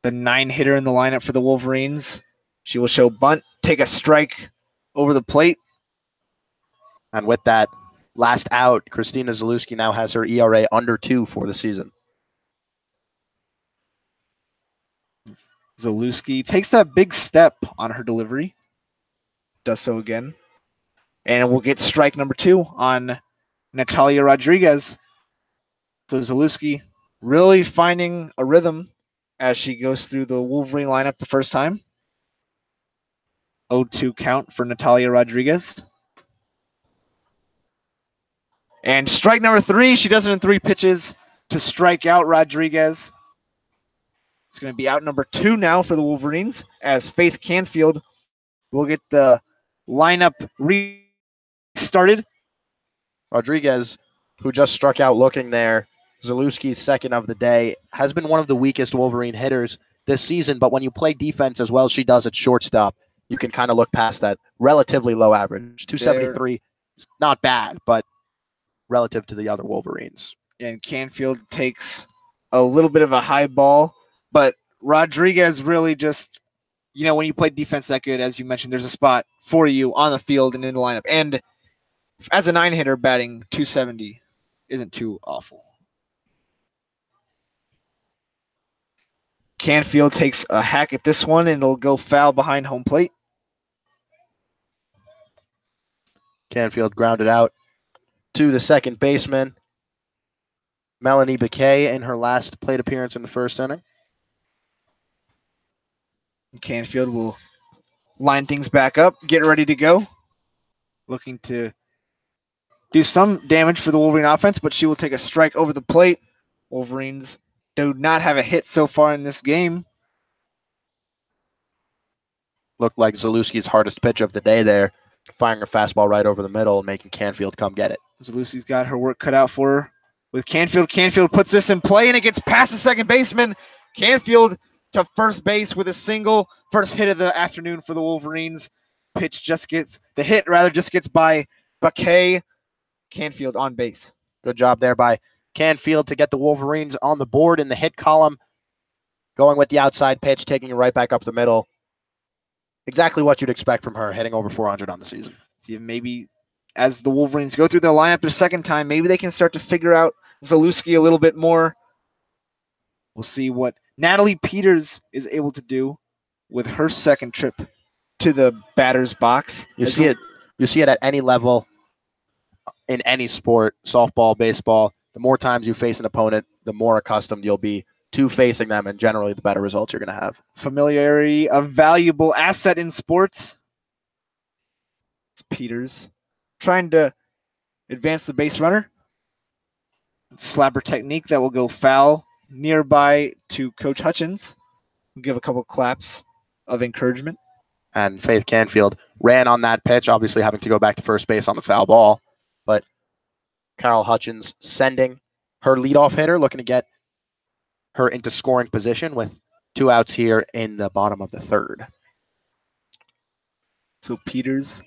the 9-hitter in the lineup for the Wolverines. She will show bunt, take a strike over the plate. And with that last out, Kristina Zalewski now has her ERA under 2 for the season. Zalewski takes that big step on her delivery. Does so again. And we'll get strike number 2 on Natalia Rodriguez. So Zalewski really finding a rhythm as she goes through the Wolverine lineup the first time. 0-2 count for Natalia Rodriguez. And strike number 3, she does it in 3 pitches to strike out Rodriguez. It's going to be out number 2 now for the Wolverines, as Faith Canfield will get the lineup restarted. Rodriguez, who just struck out looking there, Zalewski's second of the day, has been one of the weakest Wolverine hitters this season, but when you play defense as well as she does at shortstop, you can kind of look past that relatively low average. 273, not bad, but relative to the other Wolverines. And Canfield takes a little bit of a high ball, but Rodriguez really just, when you play defense that good, as you mentioned, there's a spot for you on the field and in the lineup. And as a 9-hitter, batting .270 isn't too awful. Canfield takes a hack at this one, and it'll go foul behind home plate. Canfield grounded out to the second baseman, Melanie Bouquet, in her last plate appearance in the first inning. Canfield will line things back up, get ready to go. Looking to do some damage for the Wolverine offense, but she will take a strike over the plate. Wolverines do not have a hit so far in this game. Looked like Zalewski's hardest pitch of the day there, firing a fastball right over the middle and making Canfield come get it. Zalewski's got her work cut out for her with Canfield. Canfield puts this in play, and it gets past the second baseman. Canfield to first base with a single. First hit of the afternoon for the Wolverines. The hit just gets by Bouquet. Canfield on base. Good job there by Canfield to get the Wolverines on the board in the hit column. Going with the outside pitch, taking it right back up the middle. Exactly what you'd expect from her, hitting over 400 on the season. See if maybe as the Wolverines go through their lineup their second time, maybe they can start to figure out Zalewski a little bit more. We'll see what Natalie Peters is able to do with her second trip to the batter's box. You see it at any level in any sport, softball, baseball. The more times you face an opponent, the more accustomed you'll be to facing them, and generally the better results you're going to have. Familiarity, a valuable asset in sports. It's Peters trying to advance the base runner. Slapper technique that will go foul nearby to Coach Hutchins. We'll give a couple claps of encouragement. And Faith Canfield ran on that pitch, obviously having to go back to first base on the foul ball. But Carol Hutchins sending her leadoff hitter, looking to get her into scoring position with 2 outs here in the bottom of the third. So Peters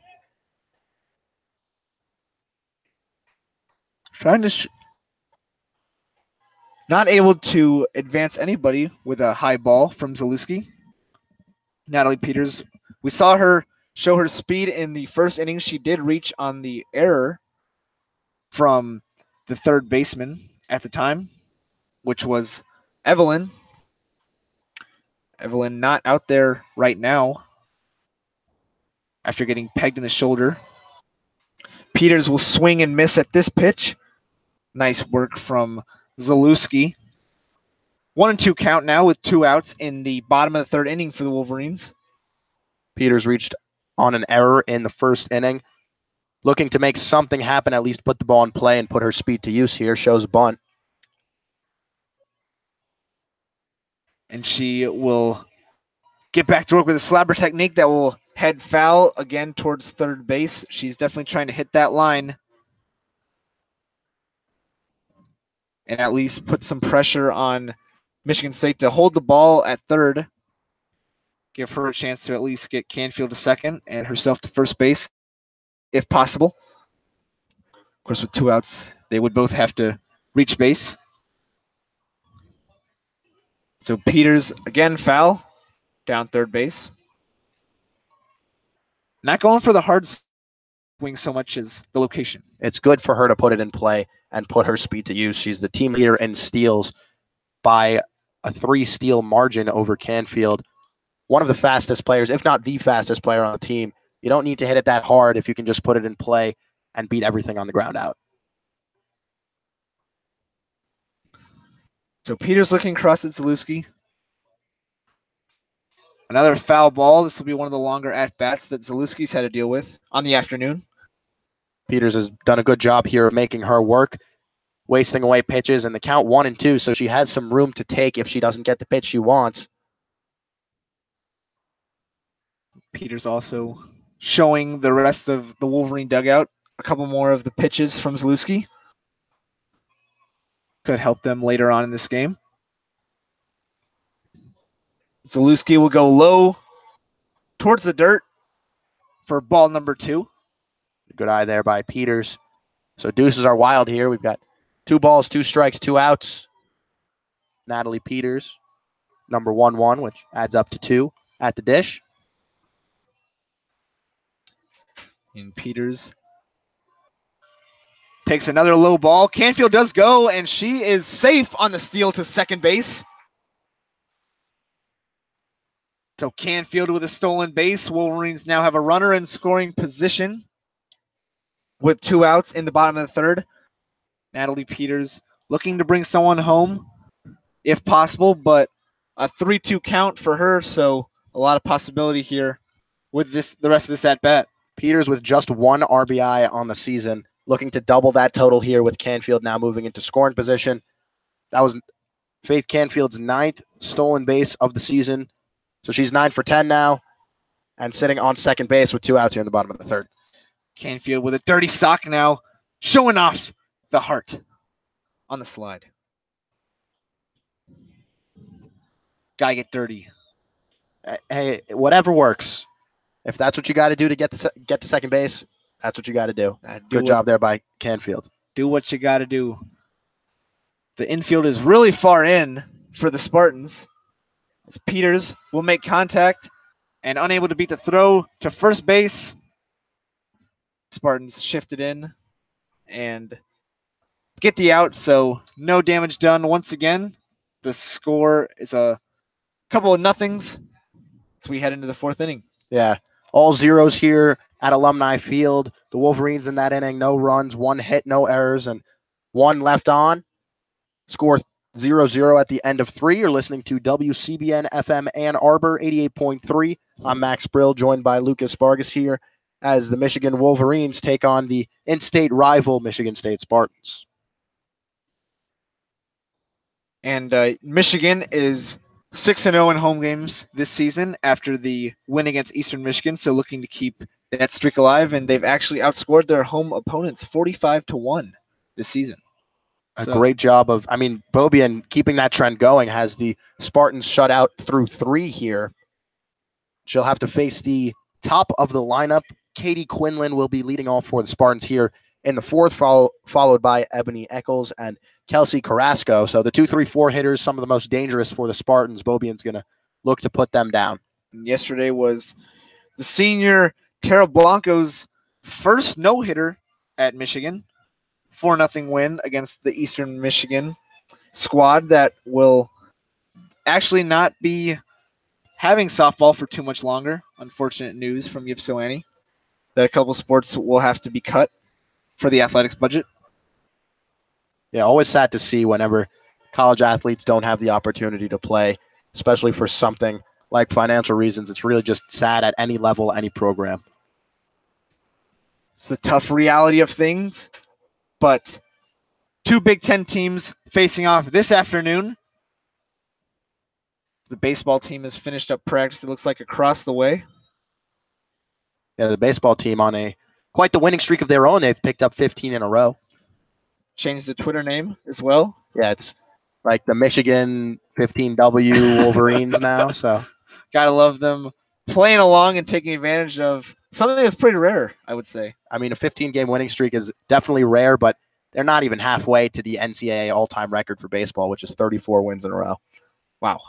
trying to not able to advance anybody with a high ball from Zalewski. Natalie Peters, we saw her show her speed in the first inning. She did reach on the error from the third baseman at the time, which was Evelyn. Evelyn not out there right now after getting pegged in the shoulder. Peters will swing and miss at this pitch. Nice work from Zalewski. 1-2 count now with 2 outs in the bottom of the third inning for the Wolverines. Peters reached on an error in the first inning. Looking to make something happen, at least put the ball in play and put her speed to use here. Shows bunt. And she will get back to work with a slapper technique that will head foul again towards third base. She's definitely trying to hit that line and at least put some pressure on Michigan State to hold the ball at third. Give her a chance to at least get Canfield to second and herself to first base, if possible. Of course, with 2 outs, they would both have to reach base. So Peters, again, foul down third base. Not going for the hard swing so much as the location. It's good for her to put it in play and put her speed to use. She's the team leader in steals by a 3-steal margin over Canfield. One of the fastest players, if not the fastest player on the team. You don't need to hit it that hard if you can just put it in play and beat everything on the ground out. So Peters looking across at Zalewski. Another foul ball. This will be one of the longer at-bats that Zalewski's had to deal with on the afternoon. Peters has done a good job here of making her work, wasting away pitches, and the count 1-2, so she has some room to take if she doesn't get the pitch she wants. Peters also showing the rest of the Wolverine dugout a couple more of the pitches from Zalewski. Could help them later on in this game. Zalewski will go low towards the dirt for ball number 2. Good eye there by Peters. So deuces are wild here. We've got 2 balls, 2 strikes, 2 outs. Natalie Peters, number 1-1, which adds up to 2 at the dish. And Peters takes another low ball. Canfield does go, and she is safe on the steal to second base. So Canfield with a stolen base. Wolverines now have a runner in scoring position with 2 outs in the bottom of the third. Natalie Peters looking to bring someone home if possible, but a 3-2 count for her, so a lot of possibility here with the rest of this at-bat. Peters with just 1 RBI on the season, looking to double that total here with Canfield now moving into scoring position. That was Faith Canfield's 9th stolen base of the season. So she's 9 for 10 now and sitting on second base with 2 outs here in the bottom of the third. Canfield with a dirty sock now, showing off the heart on the slide. Gotta get dirty. Hey, whatever works. If that's what you got to do to get to second base, that's what you got to do. Good job there by Canfield. Do what you got to do. The infield is really far in for the Spartans. As Peters will make contact and unable to beat the throw to first base. Spartans shifted in and get the out, so no damage done. Once again, the score is a couple of nothings as we head into the fourth inning. Yeah, all zeros here at Alumni Field. The Wolverines in that inning, no runs, 1 hit, no errors, and 1 left on. Score 0-0 at the end of 3. You're listening to WCBN FM Ann Arbor 88.3. I'm Max Brill, joined by Lucas Vargas here as the Michigan Wolverines take on the in-state rival Michigan State Spartans. And Michigan is 6-0 in home games this season after the win against Eastern Michigan, so looking to keep that streak alive, and they've actually outscored their home opponents 45-1 this season. A great job of, Beaubien keeping that trend going, has the Spartans shut out through 3 here. She'll have to face the top of the lineup. Katie Quinlan will be leading off for the Spartans here in the 4th, followed by Ebony Eccles and Kelsie Carrasco. So the 2-3-4 hitters, some of the most dangerous for the Spartans. Beaubien's going to look to put them down. Yesterday was the senior Tara Blanco's first no-hitter at Michigan. 4-0 win against the Eastern Michigan squad that will actually not be having softball for too much longer. Unfortunate news from Ypsilanti that a couple sports will have to be cut for the athletics budget. Yeah, always sad to see whenever college athletes don't have the opportunity to play, especially for something like financial reasons. It's really just sad at any level, any program. It's the tough reality of things, but 2 Big Ten teams facing off this afternoon. The baseball team has finished up practice, it looks like, across the way. Yeah, the baseball team on quite the winning streak of their own. They've picked up 15 in a row. Changed the Twitter name as well. Yeah, it's like the Michigan 15W Wolverines now. So gotta love them playing along and taking advantage of something that's pretty rare, I would say. A 15-game winning streak is definitely rare, but they're not even halfway to the NCAA all-time record for baseball, which is 34 wins in a row. Wow.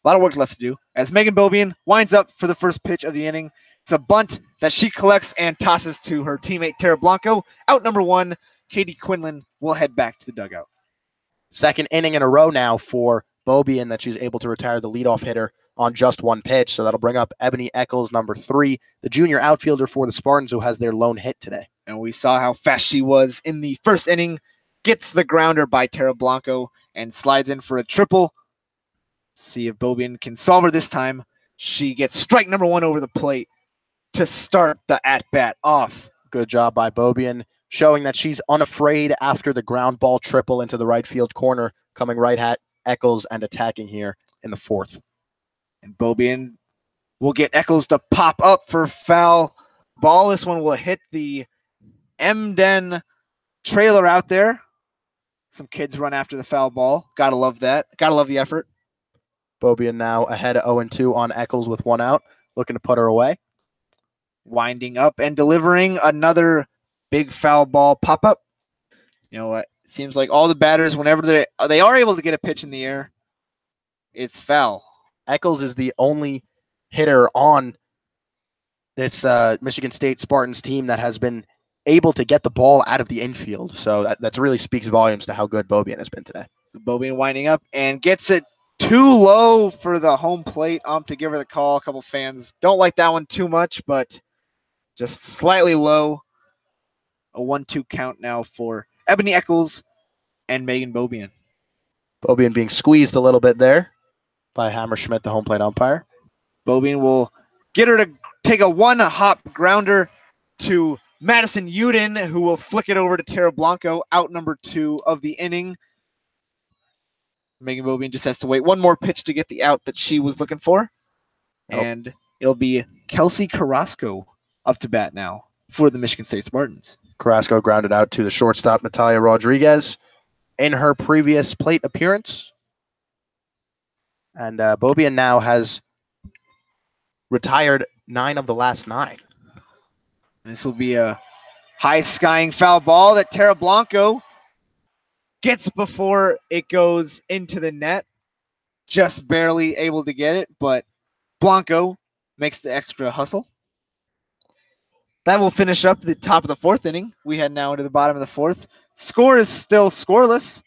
A lot of work left to do. As Bagan Beaubien winds up for the first pitch of the inning, it's a bunt that she collects and tosses to her teammate Tara Blanco. Out number 1, Katie Quinlan will head back to the dugout. Second inning in a row now for Beaubien that she's able to retire the leadoff hitter on just 1 pitch. So that'll bring up Ebony Eccles, number 3, the junior outfielder for the Spartans, who has their lone hit today. And we saw how fast she was in the first inning. Gets the grounder by Tara Blanco and slides in for a triple. See if Beaubien can solve her this time. She gets strike number 1 over the plate to start the at-bat off. Good job by Beaubien, showing that she's unafraid after the ground ball triple into the right field corner, coming right at Eccles and attacking here in the 4th. And Beaubien will get Eccles to pop up for foul ball. This one will hit the Emden trailer out there. Some kids run after the foul ball. Gotta love that. Gotta love the effort. Beaubien now ahead of 0-2 on Eccles with 1 out, looking to put her away. Winding up and delivering another big foul ball pop-up. You know what? It seems like all the batters, whenever they are able to get a pitch in the air, it's foul. Eccles is the only hitter on this Michigan State Spartans team that has been able to get the ball out of the infield. So that really speaks volumes to how good Beaubien has been today. Beaubien winding up and gets it too low for the home plate to give her the call. A couple fans don't like that one too much, but just slightly low. A 1-2 count now for Ebony Eccles and Bagan Beaubien. Beaubien being squeezed a little bit there by Hammerschmidt, the home plate umpire. Beaubien will get her to take a 1-hop grounder to Madison Uden, who will flick it over to Tara Blanco, out number 2 of the inning. Bagan Beaubien just has to wait 1 more pitch to get the out that she was looking for. And it'll be Kelsie Carrasco up to bat now for the Michigan State Spartans. Carrasco grounded out to the shortstop, Natalia Rodriguez, in her previous plate appearance. And Beaubien now has retired 9 of the last 9. This will be a high-skying foul ball that Tara Blanco gets before it goes into the net. Just barely able to get it, but Blanco makes the extra hustle. that will finish up the top of the fourth inning. We head now into the bottom of the fourth. Score is still scoreless,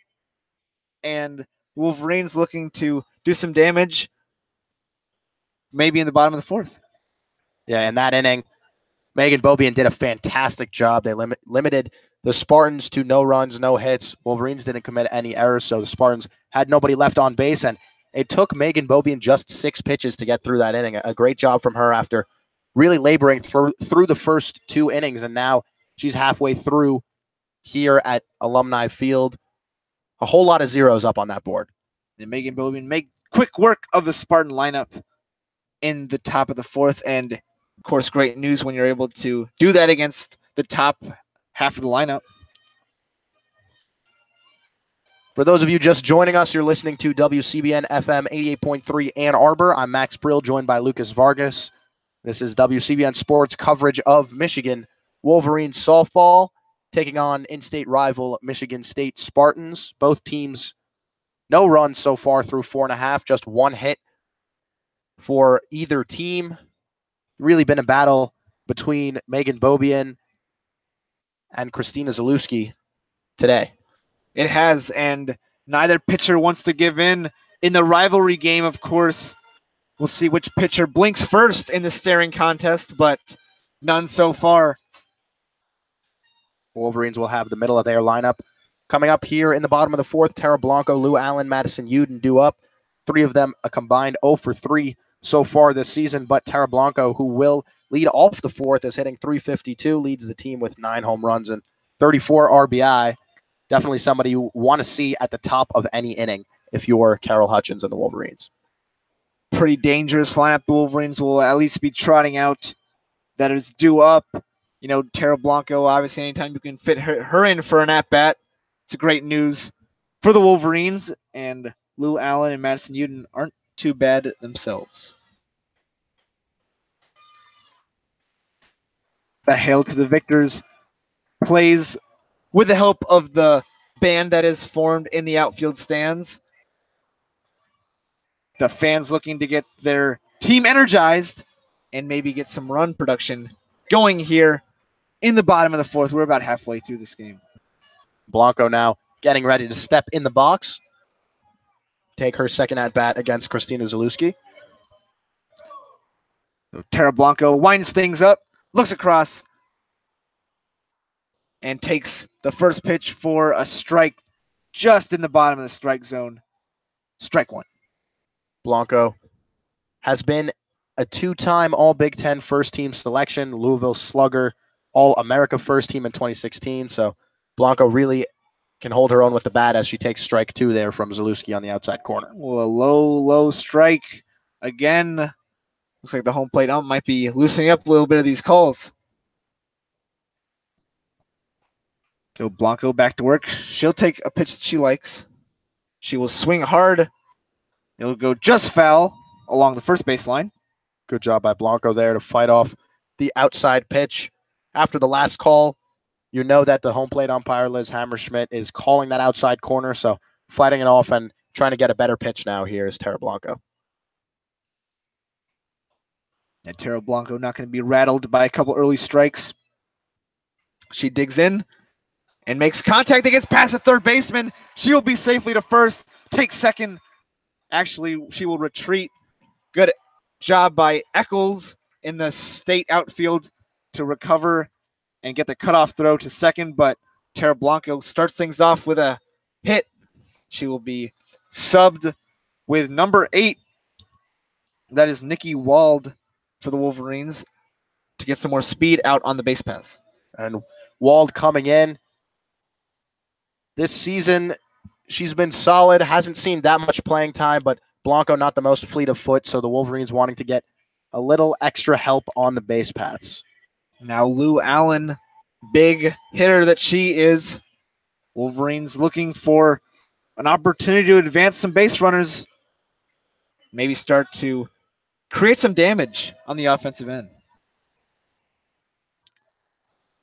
and Wolverines looking to do some damage maybe in the bottom of the fourth. Yeah, in that inning, Bagan Beaubien did a fantastic job. They limited the Spartans to no runs, no hits. Wolverines didn't commit any errors, so the Spartans had nobody left on base, and it took Bagan Beaubien just 6 pitches to get through that inning. A great job from her after really laboring through the first 2 innings, and now she's halfway through here at Alumni Field. A whole lot of zeros up on that board. And Bagan Beaubien make quick work of the Spartan lineup in the top of the fourth, and of course, great news when you're able to do that against the top half of the lineup. For those of you just joining us, you're listening to WCBN FM 88.3 Ann Arbor. I'm Max Brill, joined by Lucas Vargas. This is WCBN Sports coverage of Michigan Wolverines softball, taking on in-state rival Michigan State Spartans. Both teams, no runs so far through 4.5, just 1 hit for either team. Really been a battle between Bagan Beaubien and Kristina Zalewski today. It has, and neither pitcher wants to give in the rivalry game, of course. We'll see which pitcher blinks first in the staring contest, but none so far. Wolverines will have the middle of their lineup. Coming up here in the bottom of the fourth, Tara Blanco, Lou Allen, Madison Uden due up. 3 of them a combined 0 for 3 so far this season, but Tara Blanco, who will lead off the fourth, is hitting .352, leads the team with 9 home runs and 34 RBI. Definitely somebody you want to see at the top of any inning if you're Carol Hutchins and the Wolverines. Pretty dangerous lineup the Wolverines will at least be trotting out that is due up. You know, Tara Blanco, obviously anytime you can fit her in for an at-bat, it's a great news for the Wolverines, and Lou Allen and Madison Uden aren't too bad themselves. The Hail to the Victors plays with the help of the band that is formed in the outfield stands. The fans looking to get their team energized and maybe get some run production going here in the bottom of the fourth. We're about halfway through this game. Blanco now getting ready to step in the box, take her second at-bat against Kristina Zalewski. So Tara Blanco winds things up, looks across, and takes the first pitch for a strike just in the bottom of the strike zone. Strike 1. Blanco has been a 2-time All-Big Ten first-team selection, Louisville Slugger, All-America first team in 2016. So Blanco really can hold her own with the bat as she takes strike 2 there from Zalewski on the outside corner. Well, a low strike again. Looks like the home plate ump might be loosening up a little bit of these calls. So Blanco back to work. She'll take a pitch that she likes. She will swing hard. It'll go just foul along the first baseline. Good job by Blanco there to fight off the outside pitch. After the last call, you know that the home plate umpire, Liz Hammerschmidt, is calling that outside corner, so fighting it off and trying to get a better pitch now here is Tara Blanco. And Tara Blanco not going to be rattled by a couple early strikes. She digs in and makes contact that gets past the third baseman. She will be safely to first, take second. Actually, she will retreat. Good job by Eccles in the state outfield to recover and get the cutoff throw to second, but Tara Blanco starts things off with a hit. She will be subbed with number 8. That is Nikki Wald for the Wolverines to get some more speed out on the base paths. And Wald coming in. This season, she's been solid, hasn't seen that much playing time, but Blanco not the most fleet of foot, so the Wolverines wanting to get a little extra help on the base paths. Now Lou Allen, big hitter that she is. Wolverines looking for an opportunity to advance some base runners. Maybe start to create some damage on the offensive end.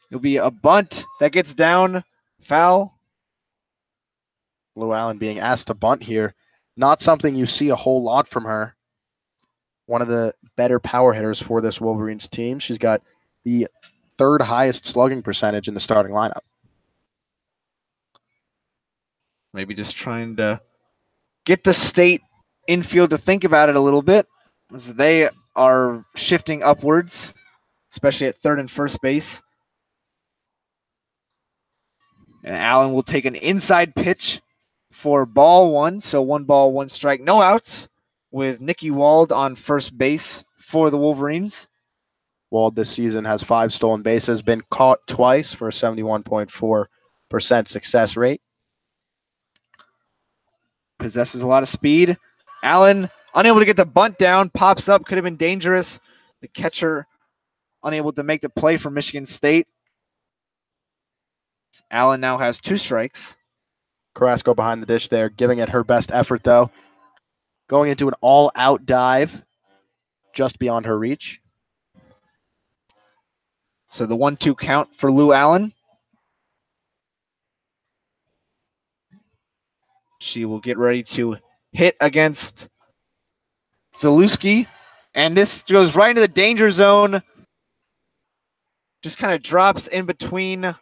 It'll be a bunt that gets down, foul. Lou Allen being asked to bunt here. Not something you see a whole lot from her. One of the better power hitters for this Wolverines team. She's got the third highest slugging percentage in the starting lineup. Maybe just trying to get the State infield to think about it a little bit, as they are shifting upwards, especially at third and first base. And Allen will take an inside pitch for ball one. So 1 ball, 1 strike, no outs, with Nikki Wald on first base for the Wolverines. Wald this season has 5 stolen bases, been caught twice for a 71.4% success rate. Possesses a lot of speed. Allen unable to get the bunt down, pops up, could have been dangerous. The catcher unable to make the play for Michigan State. Allen now has 2 strikes. Carrasco behind the dish there, giving it her best effort though. Going into an all-out dive just beyond her reach. So the 1-2 count for Lou Allen. She will get ready to hit against Zalewski. And this goes right into the danger zone. Just kind of drops in between.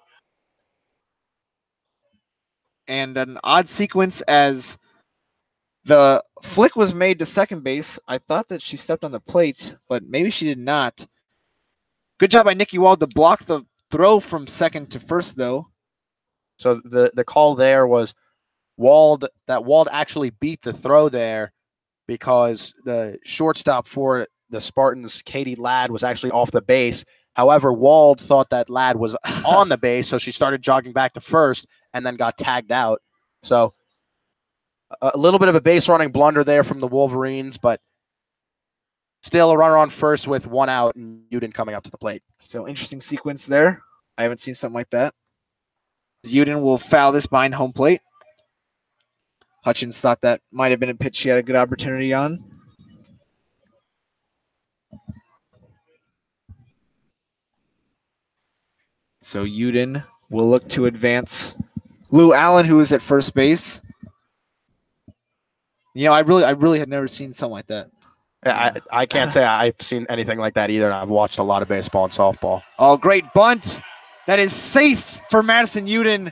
And an odd sequence as the flick was made to second base. I thought that she stepped on the plate, but maybe she did not. Good job by Nikki Wald to block the throw from second to first, though. So the call there was Wald actually beat the throw there because the shortstop for the Spartans, Katie Ladd, was actually off the base. However, Wald thought that Ladd was on the base, so she started jogging back to first and then got tagged out. So a little bit of a base running blunder there from the Wolverines, but still a runner on first with 1 out and Uden coming up to the plate. So interesting sequence there. I haven't seen something like that. Uden will foul this behind home plate. Hutchins thought that might have been a pitch she had a good opportunity on. So Uden will look to advance Lou Allen, who is at first base. You know, I really had never seen something like that. Yeah, I can't say I've seen anything like that either, and I've watched a lot of baseball and softball. Oh, great bunt. That is safe for Madison Uden.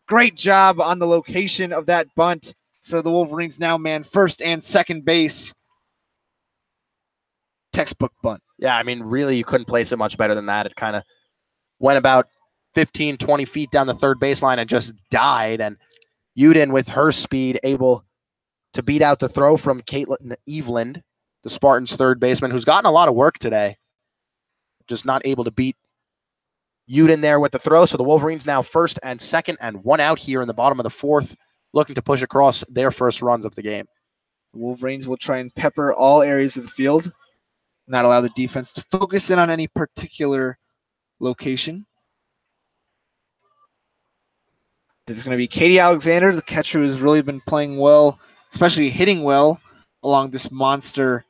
Great job on the location of that bunt. So the Wolverines now man first and second base. Textbook bunt. Yeah, I mean, really, you couldn't place it much better than that. It kind of went about 15, 20 feet down the third baseline and just died. And Uden, with her speed, able to beat out the throw from Caitlin Eveland, the Spartans' third baseman, who's gotten a lot of work today. Just not able to beat Uden there with the throw. So the Wolverines now first and second and 1 out here in the bottom of the 4th, looking to push across their first runs of the game. The Wolverines will try and pepper all areas of the field, not allow the defense to focus in on any particular location. This is going to be Katie Alexander, the catcher who's really been playing well, especially hitting well along this monster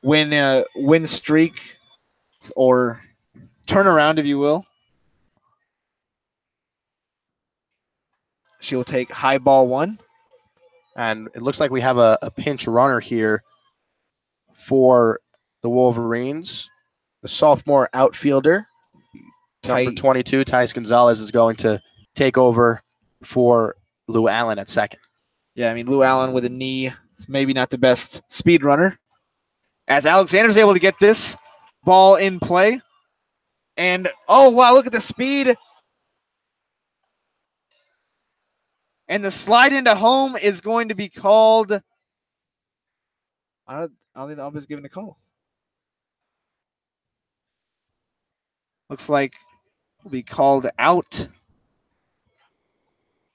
win streak or turnaround, if you will. She will take high ball 1. And it looks like we have a pinch runner here for the Wolverines. The sophomore outfielder, number 22, Thais Gonzalez, is going to take over for Lou Allen at second. Yeah, I mean, Lou Allen with a knee is maybe not the best speed runner. As Alexander's able to get this ball in play. And, oh, wow, look at the speed. And the slide into home is going to be called. I don't think the umpire is giving a call. Looks like will be called out.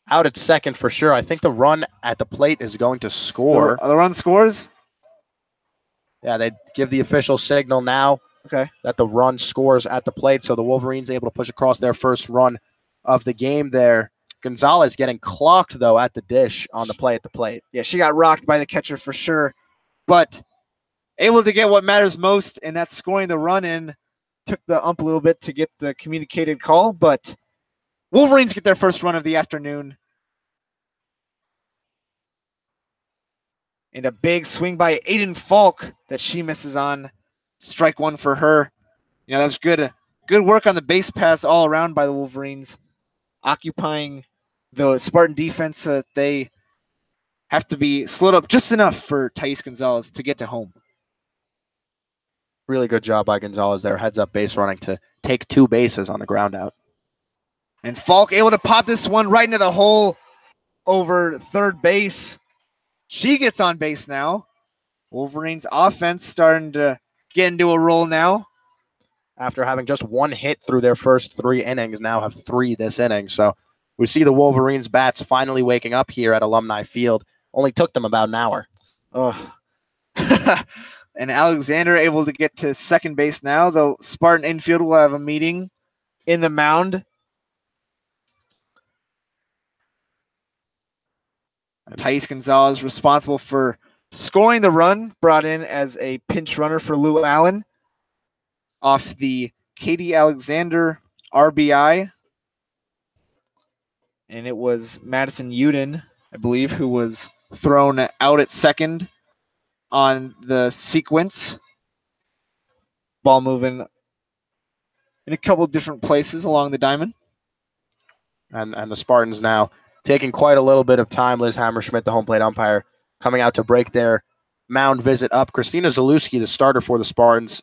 Out at second for sure. I think the run at the plate is going to score. The run scores? Yeah, they give the official signal now that the run scores at the plate. So the Wolverines able to push across their first run of the game there. Gonzalez getting clocked, though, at the dish on the play at the plate. Yeah, she got rocked by the catcher for sure. But able to get what matters most, and that's scoring the run in. Took the ump a little bit to get the communicated call, but Wolverines get their first run of the afternoon. And a big swing by Aiden Falk that she misses on. Strike 1 for her. You know, that was good Good work on the base paths all around by the Wolverines, occupying the Spartan defense so that they have to be slowed up just enough for Thais Gonzalez to get to home. Really good job by Gonzalez there. Heads up base running to take 2 bases on the ground out. And Falk able to pop this one right into the hole over third base. She gets on base now. Wolverines offense starting to get into a roll now. After having just 1 hit through their first 3 innings, now have 3 this inning. So we see the Wolverines bats finally waking up here at Alumni Field. Only took them about an hour. Oh. And Alexander able to get to second base now. The Spartan infield will have a meeting in the mound. Thais Gonzalez responsible for scoring the run, brought in as a pinch runner for Lou Allen off the Katie Alexander RBI. And it was Madison Uden, I believe, who was thrown out at second on the sequence. Ball moving in a couple different places along the diamond. And the Spartans now taking quite a little bit of time. Liz Hammerschmidt, the home plate umpire, coming out to break their mound visit up. Kristina Zalewski, the starter for the Spartans,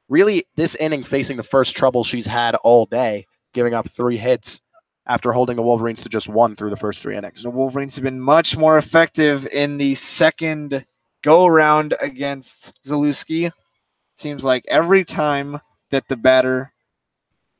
really this inning facing the first trouble she's had all day, giving up 3 hits after holding the Wolverines to just 1 through the first 3 innings. The Wolverines have been much more effective in the second go-around against Zalewski. Seems like every time that the batter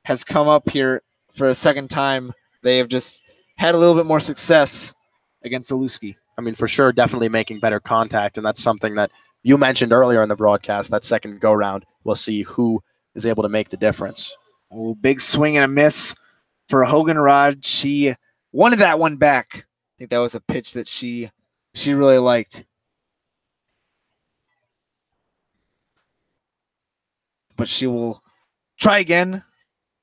has come up here for a second time, they have just had a little bit more success against Zalewski. I mean, for sure, definitely making better contact, and that's something that you mentioned earlier in the broadcast, that second go-round. We'll see who is able to make the difference. Oh, big swing and a miss for Hogan Rod. She wanted that one back. I think that was a pitch that she really liked. But she will try again,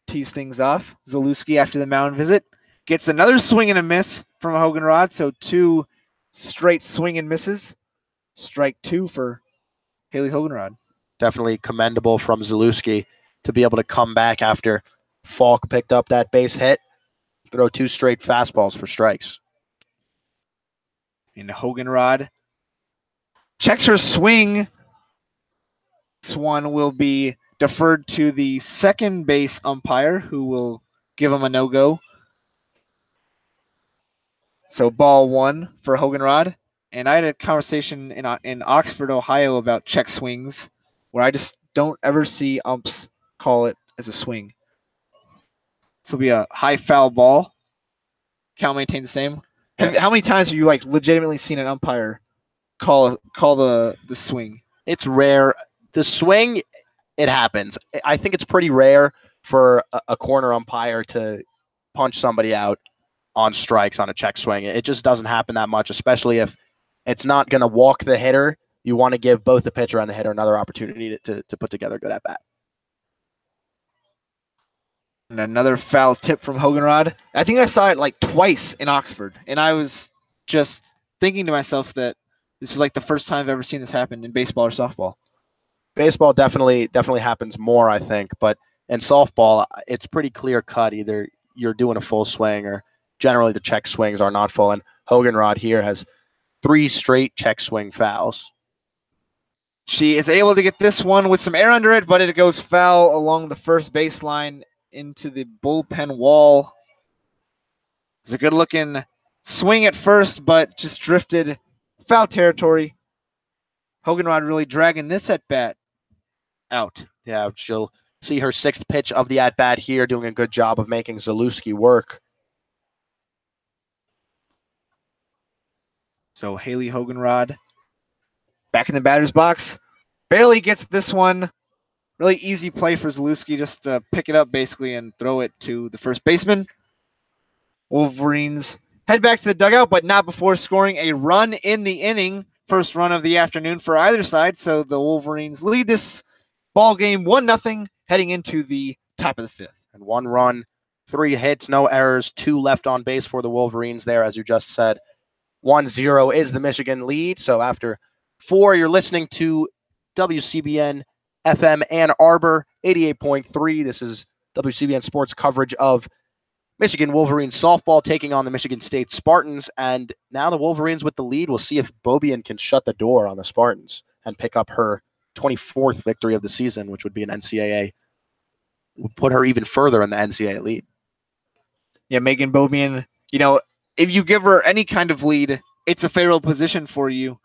tease things off. Zalewski, after the mound visit, gets another swing and a miss from Hogan Rod. So 2 straight swing and misses. Strike 2 for Haley Hoganrod. Definitely commendable from Zalewski to be able to come back after Falk picked up that base hit, throw 2 straight fastballs for strikes. And Hoganrod checks her swing. This one will be deferred to the second base umpire, who will give him a no-go. So ball 1 for Hoganrod. And I had a conversation in Oxford, Ohio about check swings where I just don't ever see umps call it as a swing. This will be a high foul ball. Count maintains the same. How many times have you legitimately seen an umpire call the swing? It's rare. The swing, it happens. I think it's pretty rare for a corner umpire to punch somebody out on strikes on a check swing. It just doesn't happen that much, especially if it's not going to walk the hitter. You want to give both the pitcher and the hitter another opportunity to put together a good at-bat. And another foul tip from Hoganrod. I think I saw it twice in Oxford, and I was just thinking to myself that this was the first time I've ever seen this happen in baseball or softball. Baseball definitely happens more, I think, but in softball, it's pretty clear-cut. Either you're doing a full swing or generally the check swings are not full, and Hoganrod here has 3 straight check swing fouls. She is able to get this one with some air under it, but it goes foul along the first baseline into the bullpen wall. It's a good-looking swing at first, but just drifted foul territory. Hoganrod really dragging this at-bat out. Yeah, she'll see her 6th pitch of the at-bat here, doing a good job of making Zalewski work. So Haley Hoganrod back in the batter's box. Barely gets this one. Really easy play for Zalewski, just to pick it up basically and throw it to the first baseman. Wolverines head back to the dugout, but not before scoring a run in the inning. First run of the afternoon for either side. So the Wolverines lead this ball game 1-0 heading into the top of the 5th. And 1 run, 3 hits, no errors, 2 left on base for the Wolverines there, as you just said. 1-0 is the Michigan lead. So after 4, you're listening to WCBN FM Ann Arbor 88.3. This is WCBN Sports coverage of Michigan Wolverines softball taking on the Michigan State Spartans. And now the Wolverines with the lead. We'll see if Beaubien can shut the door on the Spartans and pick up her 24th victory of the season, which would be an NCAA. Would put her even further in the NCAA lead. Yeah, Bagan Beaubien, if you give her any kind of lead, it's a favorable position for you,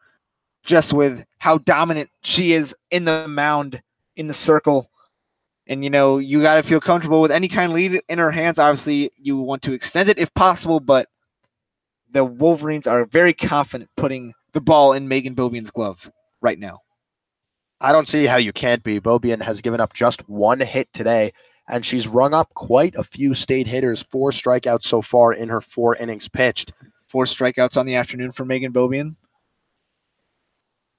just with how dominant she is in the mound, in the circle. And, you got to feel comfortable with any kind of lead in her hands. Obviously, you want to extend it if possible, but the Wolverines are very confident putting the ball in Bagan Beaubien's glove right now. I don't see how you can't be. Beaubien has given up just one hit today, and she's rung up quite a few state hitters, 4 strikeouts so far in her 4 innings pitched. 4 strikeouts on the afternoon for Bagan Beaubien.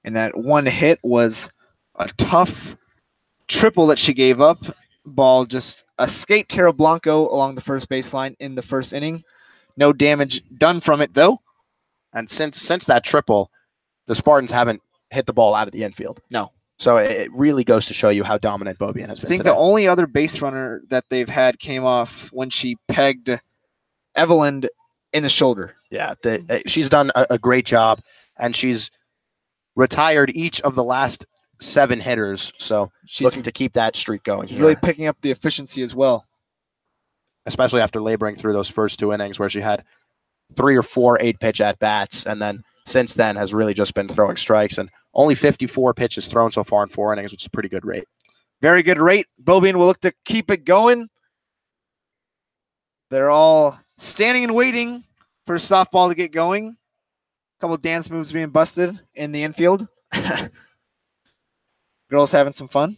And that one hit was a tough triple that she gave up. Ball just escaped Tara Blanco along the first baseline in the first inning. No damage done from it, though. And since that triple, the Spartans haven't hit the ball out of the infield. No. So it really goes to show you how dominant Beaubien has been. I think today. The only other base runner that they've had came off when she pegged Evelyn in the shoulder. Yeah, she's done a great job, and she's retired each of the last 7 hitters. So she's looking to keep that streak going. She's really picking up the efficiency as well. Especially after laboring through those first 2 innings where she had 3 or 4 8-pitch at-bats, and then since then has really just been throwing strikes, and only 54 pitches thrown so far in 4 innings, which is a pretty good rate. Very good rate. Beaubien will look to keep it going. They're all standing and waiting for softball to get going. A couple of dance moves being busted in the infield. Girls having some fun.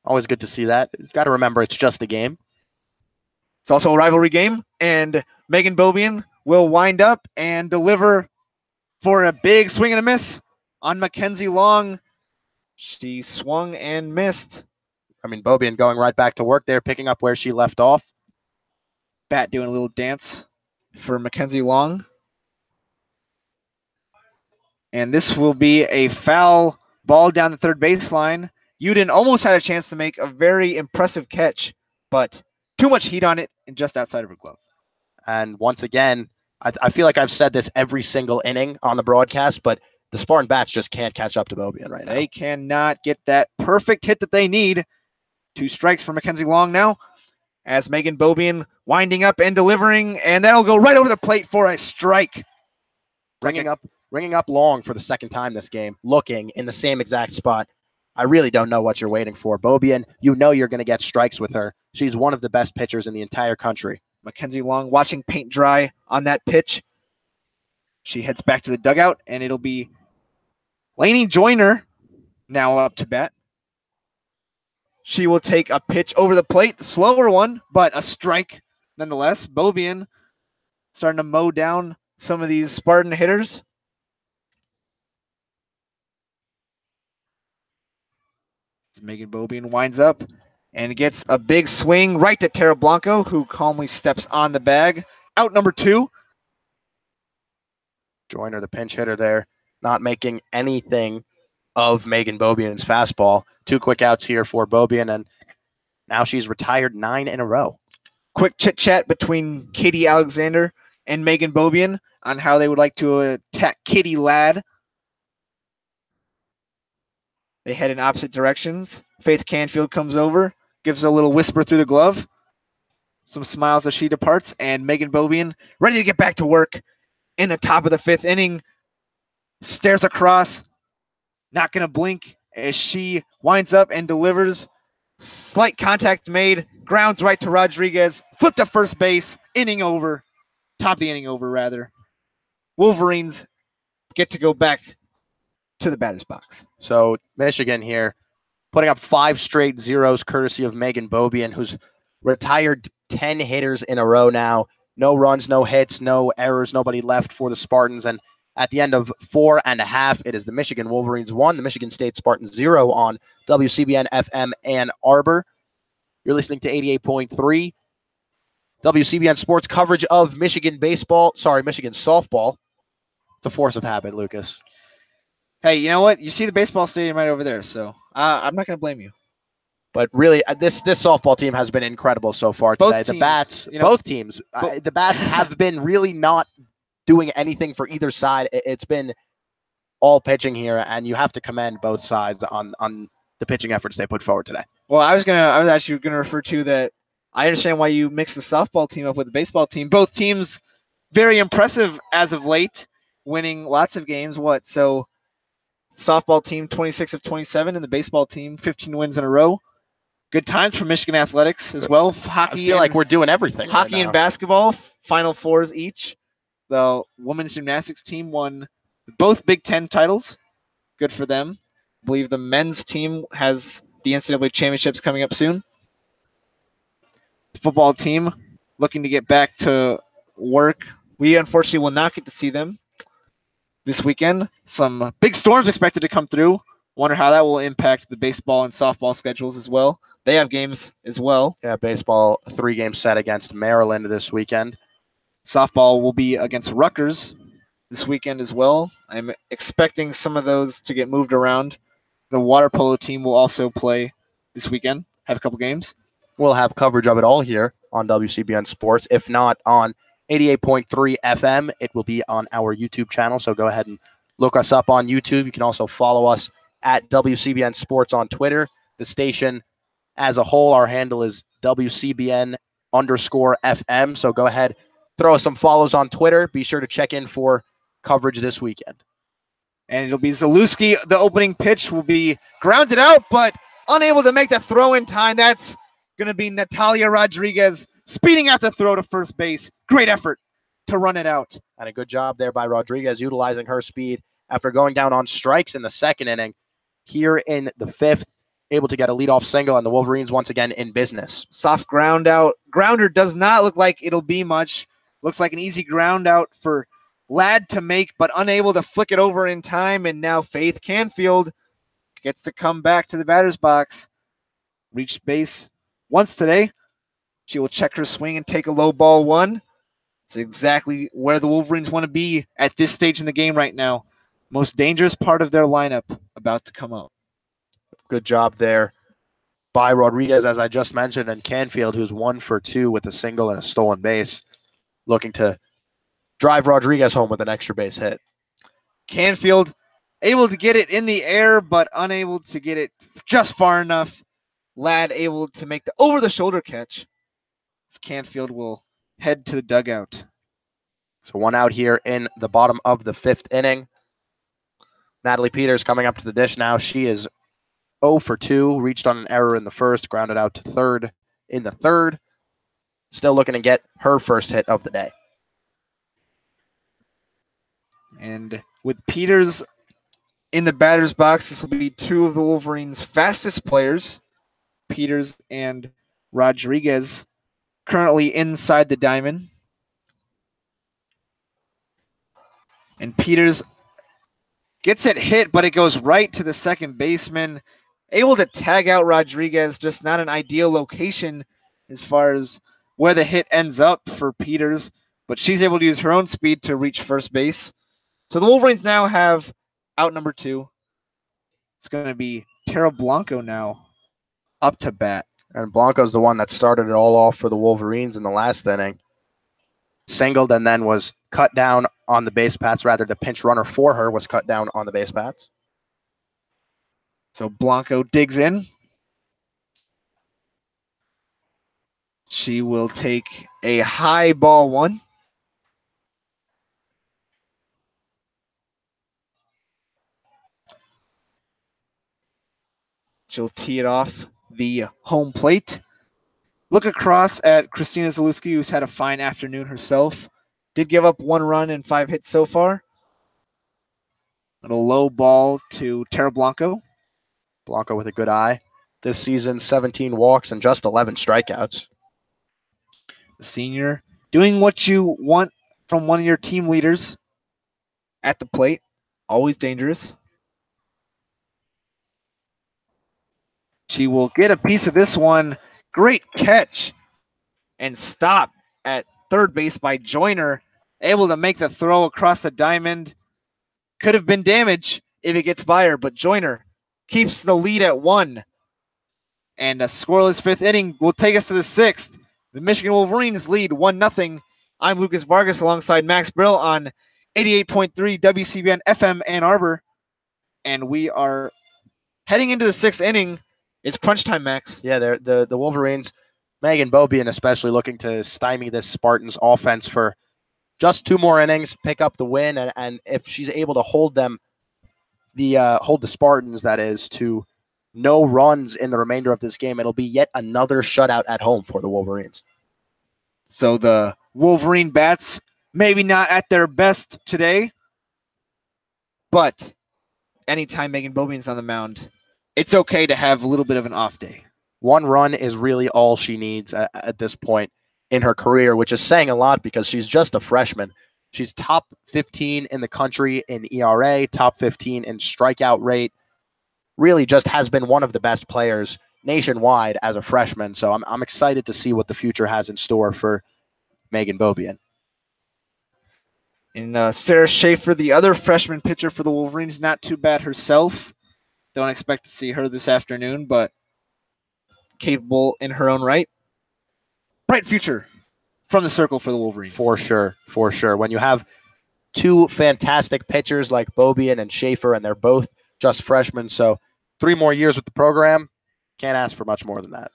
Always good to see that. Got to remember it's just a game. It's also a rivalry game, and Bagan Beaubien will wind up and deliver for a big swing and a miss on Mackenzie Long. She swung and missed. I mean, Beaubien going right back to work there, picking up where she left off. Bat doing a little dance for Mackenzie Long. And this will be a foul ball down the third baseline. Uden almost had a chance to make a very impressive catch, but too much heat on it and just outside of her glove. And once again, I feel like I've said this every single inning on the broadcast, but the Spartan bats just can't catch up to Beaubien right now. They cannot get that perfect hit that they need. 2 strikes for Mackenzie Long now, as Bagan Beaubien winding up and delivering, and that'll go right over the plate for a strike. Ringing up Long for the second time this game, looking in the same exact spot. I really don't know what you're waiting for. Beaubien, you know you're going to get strikes with her. She's one of the best pitchers in the entire country. Mackenzie Long watching paint dry on that pitch. She heads back to the dugout, and it'll be Lainey Joyner now up to bat. She will take a pitch over the plate, the slower one, but a strike nonetheless. Beaubien starting to mow down some of these Spartan hitters. Bagan Beaubien winds up and gets a big swing right to Tara Blanco, who calmly steps on the bag. Out number 2. Joyner, the pinch hitter there, not making anything of Bagan Beaubien's fastball. 2 quick outs here for Beaubien, and now she's retired 9 in a row. Quick chit-chat between Katie Alexander and Bagan Beaubien on how they would like to attack Kitty Ladd. They head in opposite directions. Faith Canfield comes over, gives a little whisper through the glove. Some smiles as she departs, and Bagan Beaubien ready to get back to work in the top of the 5th inning. Stares across, not going to blink as she winds up and delivers. Slight contact made, grounds right to Rodriguez, flipped to first base, inning over. Top of the inning over, rather. Wolverines get to go back to the batter's box. So Michigan here putting up 5 straight zeros courtesy of Bagan Beaubien, who's retired 10 hitters in a row now. No runs, no hits, no errors, nobody left for the Spartans. And at the end of 4.5, it is the Michigan Wolverines 1, the Michigan State Spartans 0 on WCBN FM Ann Arbor. You're listening to 88.3 WCBN Sports coverage of Michigan softball. It's a force of habit, Lucas. Hey, you know what? You see the baseball stadium right over there, so I'm not going to blame you. But really, this softball team has been incredible so far today. Both The teams, bats, you know, both teams, the bats have been really not doing anything for either side. It's been all pitching here, and you have to commend both sides on the pitching efforts they put forward today. Well, I was actually gonna refer to that. I understand why you mix the softball team up with the baseball team. Both teams very impressive as of late, winning lots of games. So softball team 26 of 27, and the baseball team 15 wins in a row. Good times for Michigan athletics as well. Hockey, I feel like we're doing everything. Hockey right and basketball, Final Fours each. The women's gymnastics team won both Big Ten titles. Good for them. I believe the men's team has the NCAA championships coming up soon. The football team looking to get back to work. We unfortunately will not get to see them this weekend. Some big storms expected to come through. Wonder how that will impact the baseball and softball schedules as well. They have games as well. Yeah, baseball, 3-game set against Maryland this weekend. Softball will be against Rutgers this weekend as well. I'm expecting some of those to get moved around. The water polo team will also play this weekend, have a couple games. We'll have coverage of it all here on WCBN Sports. If not on 88.3 FM, it will be on our YouTube channel. So go ahead and look us up on YouTube. You can also follow us at WCBN Sports on Twitter. The station as a whole, our handle is WCBN_FM. So go ahead, throw us some follows on Twitter. Be sure to check in for coverage this weekend. And it'll be Zalewski. The opening pitch will be grounded out, but unable to make the throw in time. That's going to be Natalia Rodriguez speeding out the throw to first base. Great effort to run it out. And a good job there by Rodriguez, utilizing her speed after going down on strikes in the second inning. Here in the fifth, able to get a leadoff single, and the Wolverines once again in business. Soft ground out. Grounder does not look like it'll be much. Looks like an easy ground out for Ladd to make, but unable to flick it over in time. And now Faith Canfield gets to come back to the batter's box. Reached base once today. She will check her swing and take a low ball one. It's exactly where the Wolverines want to be at this stage in the game right now. Most dangerous part of their lineup about to come out. Good job there by Rodriguez, as I just mentioned, and Canfield, who's 1 for 2 with a single and a stolen base, looking to drive Rodriguez home with an extra base hit. Canfield able to get it in the air, but unable to get it just far enough. Ladd able to make the over-the-shoulder catch. Canfield will head to the dugout. So 1 out here in the bottom of the fifth inning. Natalie Peters coming up to the dish now. She is 0 for 2, reached on an error in the first, grounded out to third in the third. Still looking to get her first hit of the day. And with Peters in the batter's box, this will be 2 of the Wolverines' fastest players, Peters and Rodriguez, currently inside the diamond. And Peters gets it hit, but it goes right to the second baseman. Able to tag out Rodriguez, just not an ideal location as far as where the hit ends up for Peters. But she's able to use her own speed to reach first base. So the Wolverines now have out number 2. It's going to be Tara Blanco now up to bat. And Blanco's the one that started it all off for the Wolverines in the last inning. Singled and then was cut down on the base paths. Rather, the pinch runner for her was cut down on the base paths. So Blanco digs in. She will take a high ball one. She'll tee it off the home plate. Look across at Kristina Zalewski, who's had a fine afternoon herself. Did give up 1 run and 5 hits so far. And a low ball to Tara Blanco. Blanco with a good eye. This season, 17 walks and just 11 strikeouts. The senior doing what you want from one of your team leaders at the plate. Always dangerous. She will get a piece of this one. Great catch and stop at third base by Joyner. Able to make the throw across the diamond. Could have been damage if it gets by her, but Joyner keeps the lead at 1. And a scoreless fifth inning will take us to the sixth. The Michigan Wolverines lead 1-0. I'm Lucas Vargas alongside Max Brill on 88.3 WCBN FM Ann Arbor. And we are heading into the sixth inning. It's crunch time, Max. Yeah, the Wolverines, Bagan Beaubien especially, looking to stymie this Spartans offense for just 2 more innings, pick up the win, and if she's able to hold them, hold the Spartans, that is, to no runs in the remainder of this game, it'll be yet another shutout at home for the Wolverines. So the Wolverine bats, maybe not at their best today, but anytime Bagan Beaubien's on the mound, it's okay to have a little bit of an off day. 1 run is really all she needs at this point in her career, which is saying a lot because she's just a freshman. She's top 15 in the country in ERA, top 15 in strikeout rate. Really just has been one of the best players nationwide as a freshman. So I'm excited to see what the future has in store for Bagan Beaubien. And Sarah Schaefer, the other freshman pitcher for the Wolverines, not too bad herself. Don't expect to see her this afternoon, but capable in her own right. Bright future from the circle for the Wolverines. For sure, for sure. When you have 2 fantastic pitchers like Beaubien and Schaefer, and they're both just freshmen, so 3 more years with the program, can't ask for much more than that.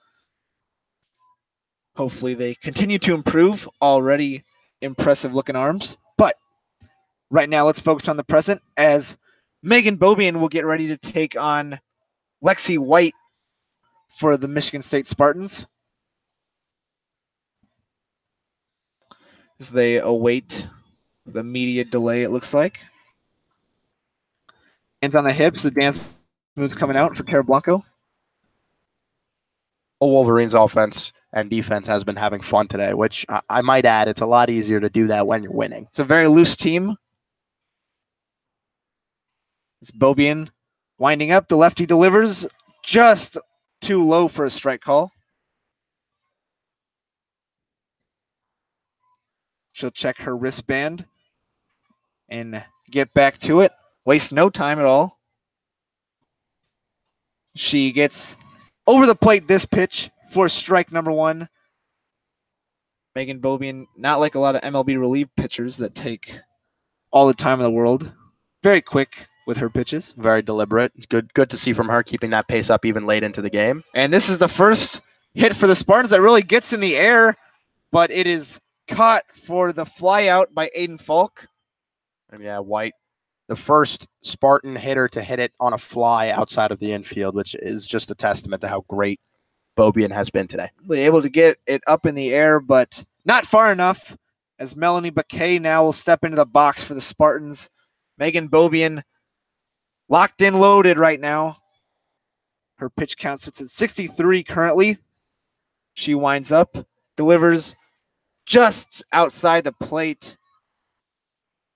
Hopefully they continue to improve. Already impressive looking arms. But right now let's focus on the present as Bagan Beaubien will get ready to take on Lexi White for the Michigan State Spartans as they await the media delay, it looks like. Hands on the hips, the dance moves coming out for Tara Blanco. Wolverines offense and defense has been having fun today, which I might add, it's a lot easier to do that when you're winning. It's a very loose team. It's Beaubien winding up. The lefty delivers just too low for a strike call. She'll check her wristband and get back to it. Waste no time at all. She gets over the plate this pitch for strike number 1. Bagan Beaubien, not like a lot of MLB relief pitchers that take all the time in the world. Very quick with her pitches. Very deliberate. It's good to see from her, keeping that pace up even late into the game. And this is the first hit for the Spartans that really gets in the air, but it is caught for the fly out by Aiden Falk. And yeah, White, the first Spartan hitter to hit it on a fly outside of the infield, which is just a testament to how great Beaubien has been today. Able to get it up in the air, but not far enough, as Melanie Baquet now will step into the box for the Spartans. Bagan Beaubien locked in, loaded right now. Her pitch count sits at 63 currently. She winds up, delivers just outside the plate.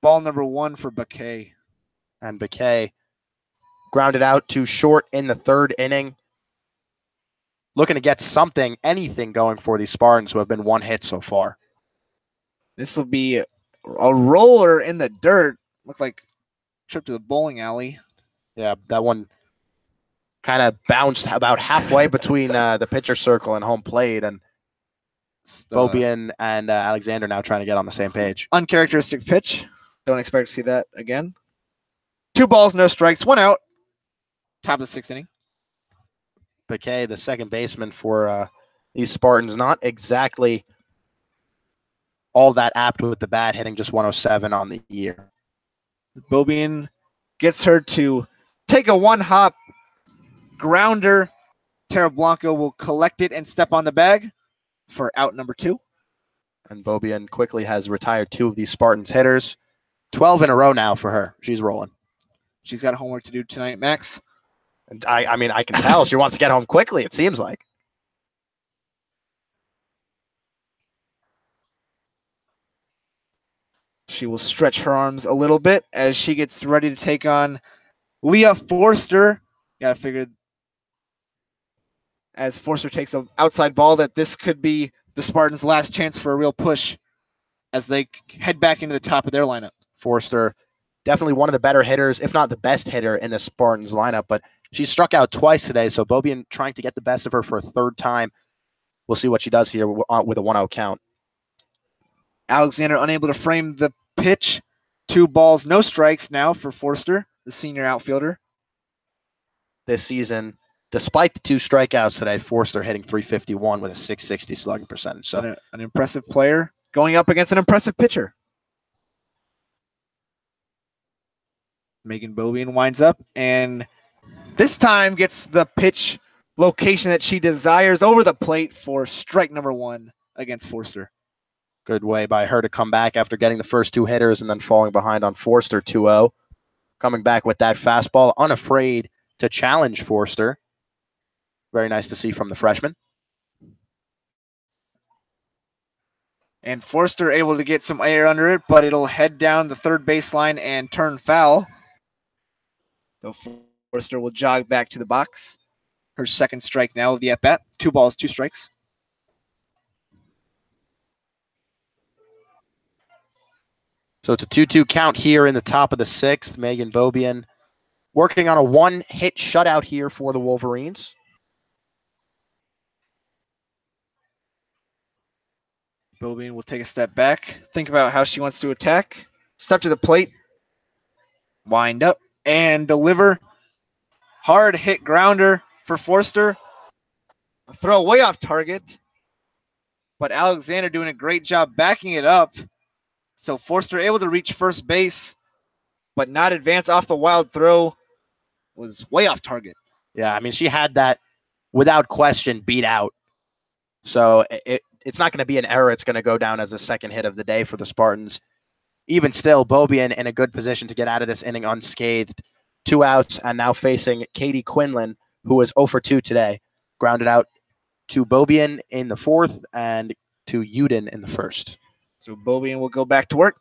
Ball number 1 for Baquet. And Baquet grounded out to short in the 3rd inning. Looking to get something, anything going for these Spartans who have been 1 hit so far. This will be a roller in the dirt. Looked like a trip to the bowling alley. Yeah, that one kind of bounced about halfway between the pitcher circle and home plate, and Beaubien and Alexander now trying to get on the same page. Uncharacteristic pitch. Don't expect to see that again. 2 balls, no strikes, 1 out. Top of the 6th inning. Baquet, the second baseman for these Spartans, not exactly all that apt with the bat, hitting just 107 on the year. Beaubien gets her to take a 1-hop grounder. Tara Blanco will collect it and step on the bag for out number 2. And Beaubien quickly has retired 2 of these Spartans hitters. 12 in a row now for her. She's rolling. She's got homework to do tonight, Max. And I mean, I can tell she wants to get home quickly, it seems like. She will stretch her arms a little bit as she gets ready to take on Leah Forster. Got to figure, as Forster takes an outside ball, that this could be the Spartans' last chance for a real push as they head back into the top of their lineup. Forster, definitely one of the better hitters, if not the best hitter in the Spartans lineup, but She struck out twice today, so Beaubien trying to get the best of her for a third time. We'll see what she does here with a 1-0 count. Alexander unable to frame the pitch. 2 balls, no strikes now for Forster, the senior outfielder. This season, despite the 2 strikeouts today, Forster hitting .351 with a .660 slugging percentage. So an impressive player going up against an impressive pitcher. Bagan Beaubien winds up and this time gets the pitch location that she desires over the plate for strike number 1 against Forster. Good way by her to come back after getting the first 2 hitters and then falling behind on Forster 2-0. Coming back with that fastball, unafraid to challenge Forster. Very nice to see from the freshman. And Forster able to get some air under it, but it'll head down the third baseline and turn foul. So Forster will jog back to the box. Her second strike now of the at-bat. 2 balls, 2 strikes. So it's a 2-2 count here in the top of the 6th. Bagan Beaubien working on a 1-hit shutout here for the Wolverines. Beaubien will take a step back, think about how she wants to attack, step to the plate, wind up, and deliver. Hard hit grounder for Forster. A throw way off target, but Alexander doing a great job backing it up. So Forster able to reach first base, but not advance off the wild throw. Was way off target. Yeah, I mean, she had that without question beat out. So it's not going to be an error. It's going to go down as the second hit of the day for the Spartans. Even still, Beaubien in a good position to get out of this inning unscathed. 2 outs and now facing Katie Quinlan, who was 0 for 2 today. Grounded out to Beaubien in the 4th and to Uden in the 1st. So Beaubien will go back to work.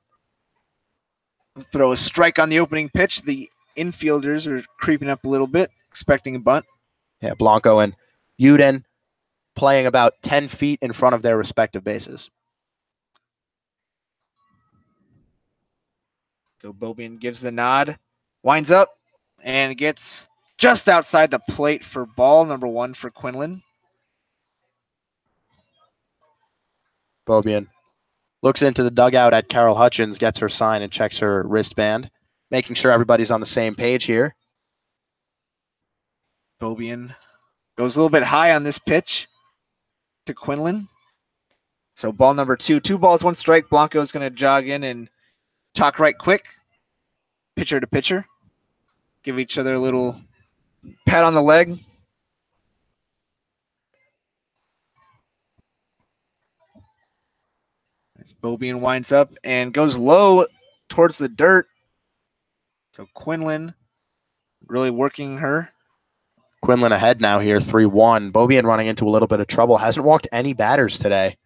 Throw a strike on the opening pitch. The infielders are creeping up a little bit, expecting a bunt. Yeah, Blanco and Uden playing about 10 feet in front of their respective bases. So Beaubien gives the nod, winds up, and gets just outside the plate for ball number 1 for Quinlan. Beaubien looks into the dugout at Carol Hutchins, gets her sign and checks her wristband, making sure everybody's on the same page here. Beaubien goes a little bit high on this pitch to Quinlan. So ball number 2, 2 balls, 1 strike. Blanco's going to jog in and talk right quick. Pitcher to pitcher. Give each other a little pat on the leg. As Beaubien winds up and goes low towards the dirt. So Quinlan really working her. Quinlan ahead now here, 3-1. Beaubien running into a little bit of trouble. Hasn't walked any batters today,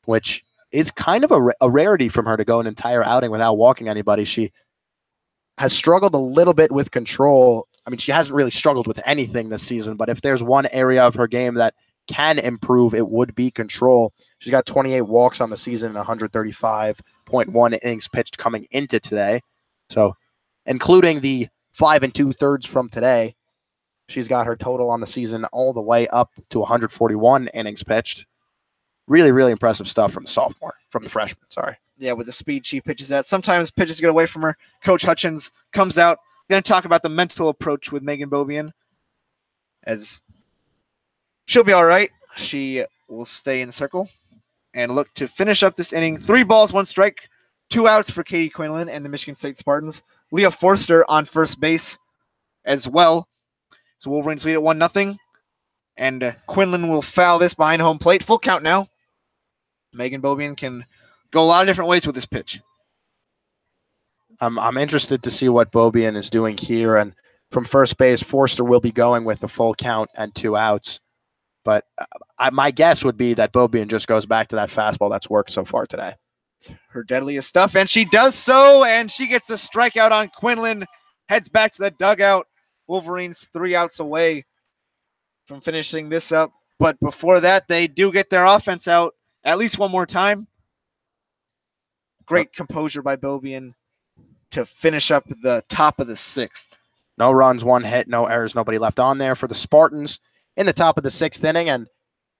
which is kind of a rarity from her to go an entire outing without walking anybody. She has struggled a little bit with control. I mean, she hasn't really struggled with anything this season, but if there's one area of her game that can improve, it would be control. She's got 28 walks on the season and 135.1 innings pitched coming into today. So, including the 5 2/3 from today, she's got her total on the season all the way up to 141 innings pitched. Really, really impressive stuff from the freshman, sorry. Yeah, with the speed she pitches at. Sometimes pitches get away from her. Coach Hutchins comes out. Going to talk about the mental approach with Bagan Beaubien. As she'll be all right. She will stay in the circle and look to finish up this inning. 3 balls, 1 strike, 2 outs for Katie Quinlan and the Michigan State Spartans. Leah Forster on first base as well. So Wolverines lead at 1-0. And Quinlan will foul this behind home plate. Full count now. Bagan Beaubien can go a lot of different ways with this pitch. I'm interested to see what Beaubien is doing here. And from first base, Forster will be going with the full count and 2 outs. But my guess would be that Beaubien just goes back to that fastball that's worked so far today. Her deadliest stuff, and she does so, and she gets a strikeout on Quinlan, heads back to the dugout. Wolverines 3 outs away from finishing this up. But before that, they do get their offense out at least one more time. Great composure by Beaubien to finish up the top of the 6th. No runs, 1 hit, no errors, nobody left on there for the Spartans in the top of the 6th inning. And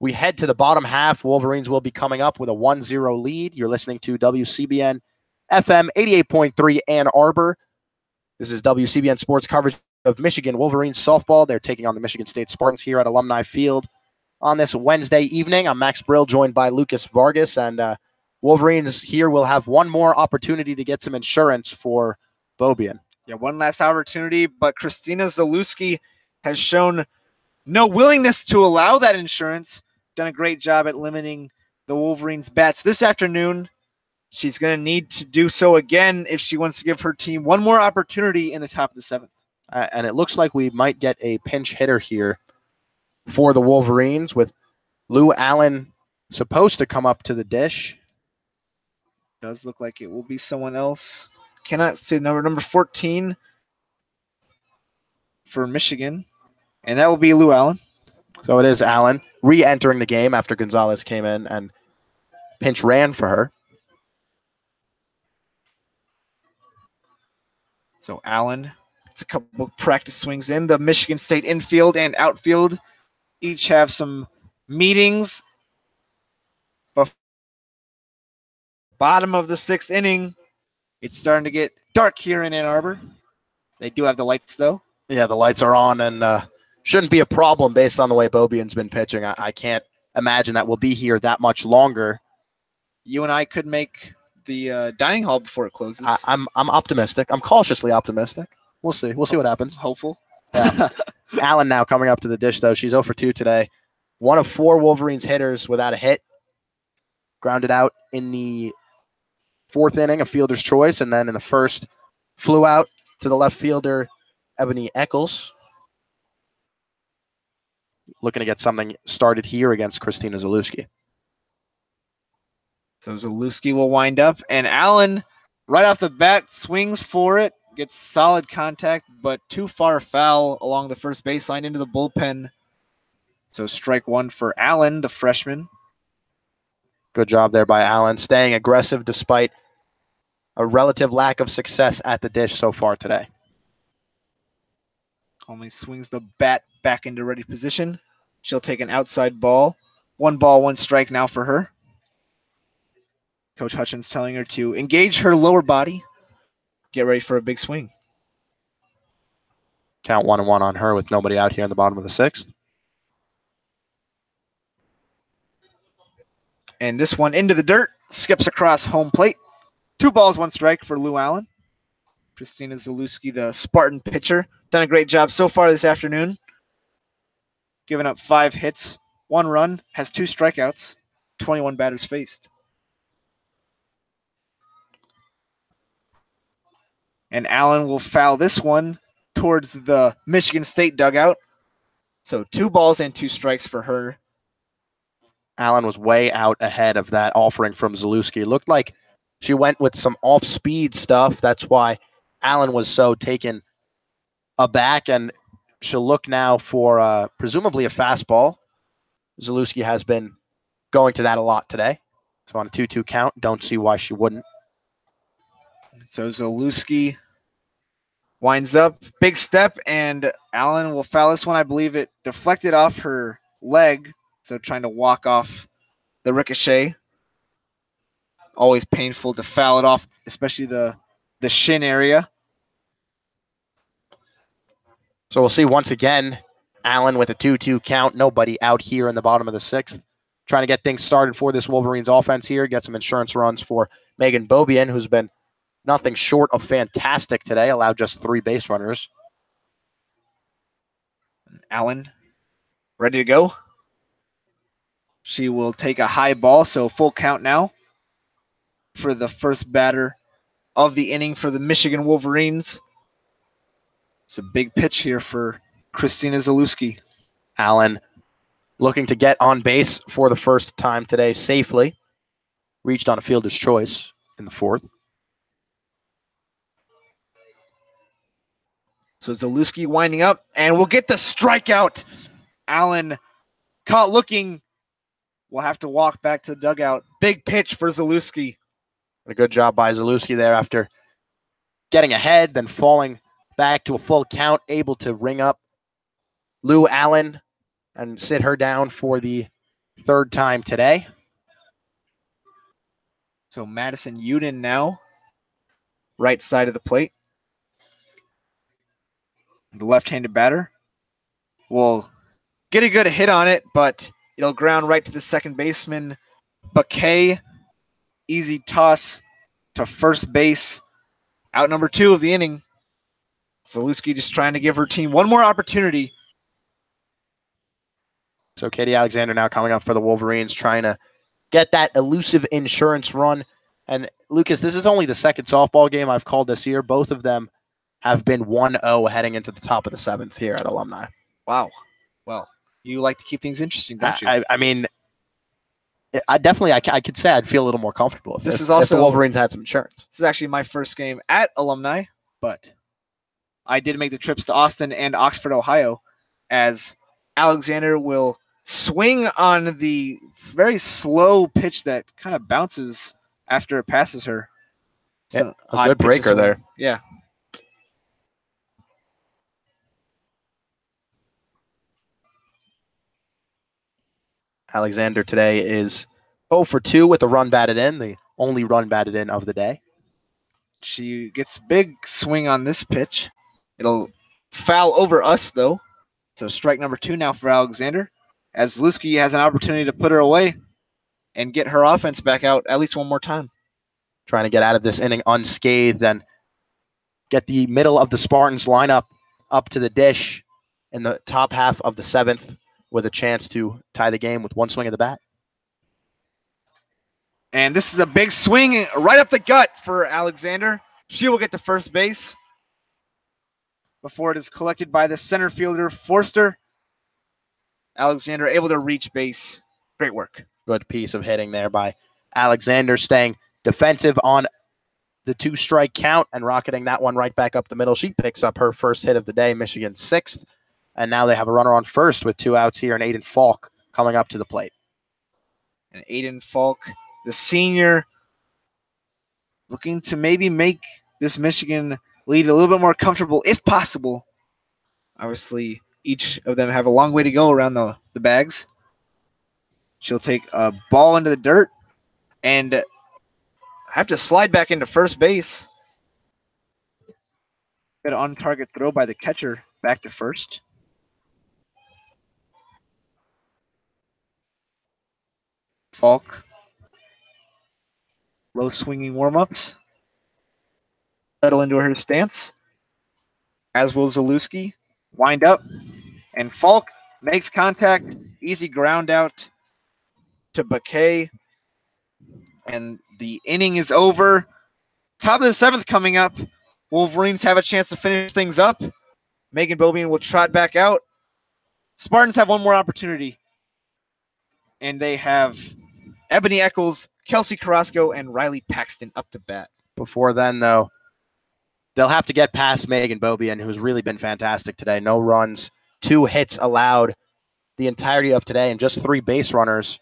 we head to the bottom half. Wolverines will be coming up with a 1-0 lead. You're listening to WCBN FM 88.3 Ann Arbor. This is WCBN sports coverage of Michigan Wolverines softball. They're taking on the Michigan State Spartans here at Alumni Field on this Wednesday evening. I'm Max Brill, joined by Lucas Vargas, and Wolverines here will have one more opportunity to get some insurance for Beaubien. Yeah, one last opportunity, but Kristina Zalewski has shown no willingness to allow that insurance. Done a great job at limiting the Wolverines' bats this afternoon. She's going to need to do so again if she wants to give her team one more opportunity in the top of the 7th. And it looks like we might get a pinch hitter here for the Wolverines, with Lou Allen supposed to come up to the dish. Does look like it will be someone else. Cannot see the number 14 for Michigan, and that will be Lou Allen. So it is Allen re-entering the game after Gonzalez came in and pinch ran for her. So Allen, it's a couple of practice swings in. The Michigan State infield and outfield each have some meetings. But bottom of the 6th inning, it's starting to get dark here in Ann Arbor. They do have the lights, though. Yeah, the lights are on, and shouldn't be a problem based on the way Beaubien's been pitching. I can't imagine that we'll be here that much longer. You and I could make the dining hall before it closes. I'm optimistic. I'm cautiously optimistic. We'll see. We'll see what happens. Hopeful. Yeah. Allen now coming up to the dish, though. She's 0 for 2 today. 1 of 4 Wolverines hitters without a hit. Grounded out in the 4th inning, a fielder's choice, and then in the 1st, flew out to the left fielder, Ebony Eccles. Looking to get something started here against Kristina Zalewski. So Zalewski will wind up, and Allen, right off the bat, swings for it, gets solid contact, but too far foul along the first baseline into the bullpen. So strike 1 for Allen, the freshman. Good job there by Allen, staying aggressive despite a relative lack of success at the dish so far today. Only swings the bat back into ready position. She'll take an outside ball. 1 ball, 1 strike now for her. Coach Hutchins telling her to engage her lower body. Get ready for a big swing. Count 1-1 on her with nobody out here in the bottom of the 6th. And this one into the dirt. Skips across home plate. 2 balls, 1 strike for Lou Allen. Kristina Zalewski, the Spartan pitcher, done a great job so far this afternoon. Giving up 5 hits, 1 run, has 2 strikeouts, 21 batters faced. And Allen will foul this one towards the Michigan State dugout. So 2 balls and 2 strikes for her. Allen was way out ahead of that offering from Zalewski. Looked like she went with some off-speed stuff. That's why Allen was so taken aback, and she'll look now for presumably a fastball. Zalewski has been going to that a lot today. So on a 2-2 count, don't see why she wouldn't. So Zalewski winds up, big step, and Allen will foul this one. I believe it deflected off her leg, so trying to walk off the ricochet. Always painful to foul it off, especially the shin area. So we'll see once again, Allen with a 2-2 count. Nobody out here in the bottom of the 6th. Trying to get things started for this Wolverines offense here. Get some insurance runs for Bagan Beaubien, who's been nothing short of fantastic today. Allowed just 3 base runners. Allen ready to go. She will take a high ball, so full count now for the first batter of the inning for the Michigan Wolverines. It's a big pitch here for Kristina Zalewski. Allen looking to get on base for the first time today safely. Reached on a fielder's choice in the 4th. So Zalewski winding up, and we'll get the strikeout. Allen caught looking. We'll have to walk back to the dugout. Big pitch for Zalewski. A good job by Zalewski there after getting ahead, then falling back to a full count, able to ring up Lou Allen and sit her down for the third time today. So Madison Uden now, right side of the plate. The left-handed batter will get a good hit on it, but it'll ground right to the second baseman, Bakay. Easy toss to first base. Out number 2 of the inning. Zalewski just trying to give her team one more opportunity. So Katie Alexander now coming up for the Wolverines, trying to get that elusive insurance run. And Lucas, this is only the second softball game I've called this year. Both of them have been 1-0 heading into the top of the 7th here at Alumni. Wow. Well, you like to keep things interesting, don't you? I mean, I definitely, I could say I'd feel a little more comfortable if the Wolverines had some insurance. This is actually my first game at Alumni, but I did make the trips to Austin and Oxford, Ohio, as Alexander will swing on the very slow pitch that kind of bounces after it passes her. Yeah, a good breaker there. Yeah. Alexander today is 0 for 2 with a run batted in, the only run batted in of the day. She gets a big swing on this pitch. It'll foul over us, though. So strike number 2 now for Alexander, as Zalewski has an opportunity to put her away and get her offense back out at least one more time. Trying to get out of this inning unscathed and get the middle of the Spartans lineup up to the dish in the top half of the 7th with a chance to tie the game with one swing of the bat. And this is a big swing right up the gut for Alexander. She will get to first base before it is collected by the center fielder, Forster. Alexander able to reach base. Great work. Good piece of hitting there by Alexander, staying defensive on the 2-strike count and rocketing that one right back up the middle. She picks up her first hit of the day, Michigan's 6th. And now they have a runner on first with 2 outs here, and Aiden Falk coming up to the plate. And Aiden Falk, the senior, looking to maybe make this Michigan lead a little bit more comfortable, if possible. Obviously, each of them have a long way to go around the bags. She'll take a ball into the dirt and have to slide back into first base. Get an on-target throw by the catcher back to first. Falk. Low swinging warm-ups. Settle into her stance. As will Zalewski. Wind up. And Falk makes contact. Easy ground out to Bakay. And the inning is over. Top of the 7th coming up. Wolverines have a chance to finish things up. Bagan Beaubien will trot back out. Spartans have one more opportunity. And they have Ebony Eccles, Kelsie Carrasco, and Riley Paxton up to bat. Before then, though, they'll have to get past Bagan Beaubien, who's really been fantastic today. No runs, 2 hits allowed the entirety of today, and just 3 base runners.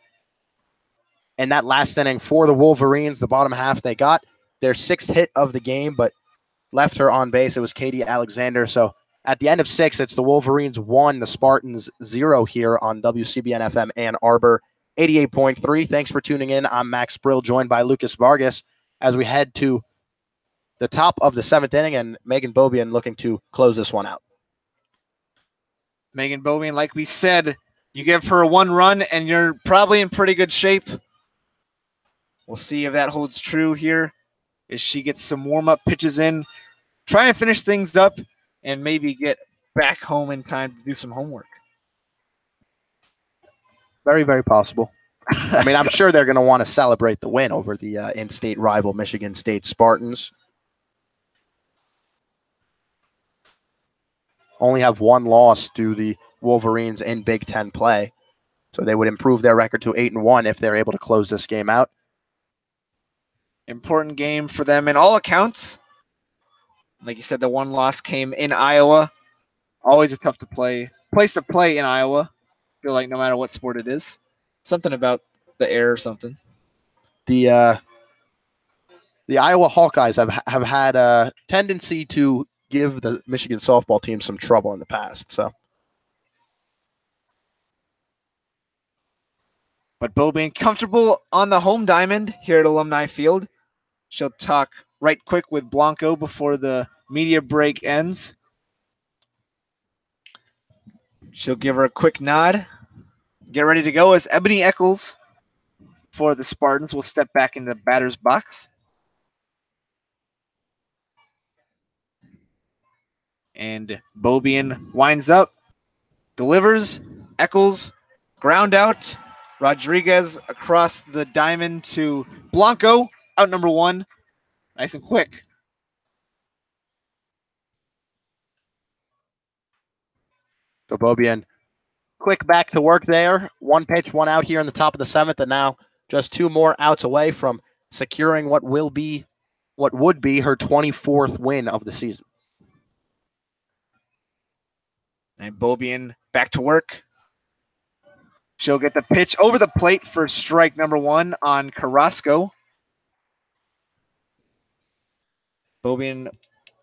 And that last inning for the Wolverines, the bottom half, they got their 6th hit of the game, but left her on base. It was Katie Alexander. So at the end of 6, it's the Wolverines 1, the Spartans 0 here on WCBN FM Ann Arbor 88.3. Thanks for tuning in. I'm Max Brill, joined by Lucas Vargas as we head to the top of the 7th inning, and Bagan Beaubien looking to close this one out. Bagan Beaubien, like we said, you give her 1 run and you're probably in pretty good shape. We'll see if that holds true here as she gets some warm-up pitches in. Try and finish things up and maybe get back home in time to do some homework. Very, very possible. I mean, I'm sure they're going to want to celebrate the win over the in-state rival Michigan State Spartans. Only have 1 loss to the Wolverines in Big Ten play. So they would improve their record to 8-1 if they're able to close this game out. Important game for them in all accounts. Like you said, the 1 loss came in Iowa. Always a tough place to play in Iowa. I feel like no matter what sport it is. Something about the air or something. The Iowa Hawkeyes have had a tendency to give the Michigan softball team some trouble in the past. So, but Beaubien comfortable on the home diamond here at Alumni Field. She'll talk right quick with Blanco before the media break ends. She'll give her a quick nod. Get ready to go as Ebony Eccles for the Spartans will step back into the batter's box. And Beaubien winds up, delivers, Eccles, ground out, Rodriguez across the diamond to Blanco, out number 1. Nice and quick. So Beaubien, quick back to work there. 1 pitch, 1 out here in the top of the 7th, and now just 2 more outs away from securing what would be her 24th win of the season. And Beaubien back to work. She'll get the pitch over the plate for strike number 1 on Carrasco. Beaubien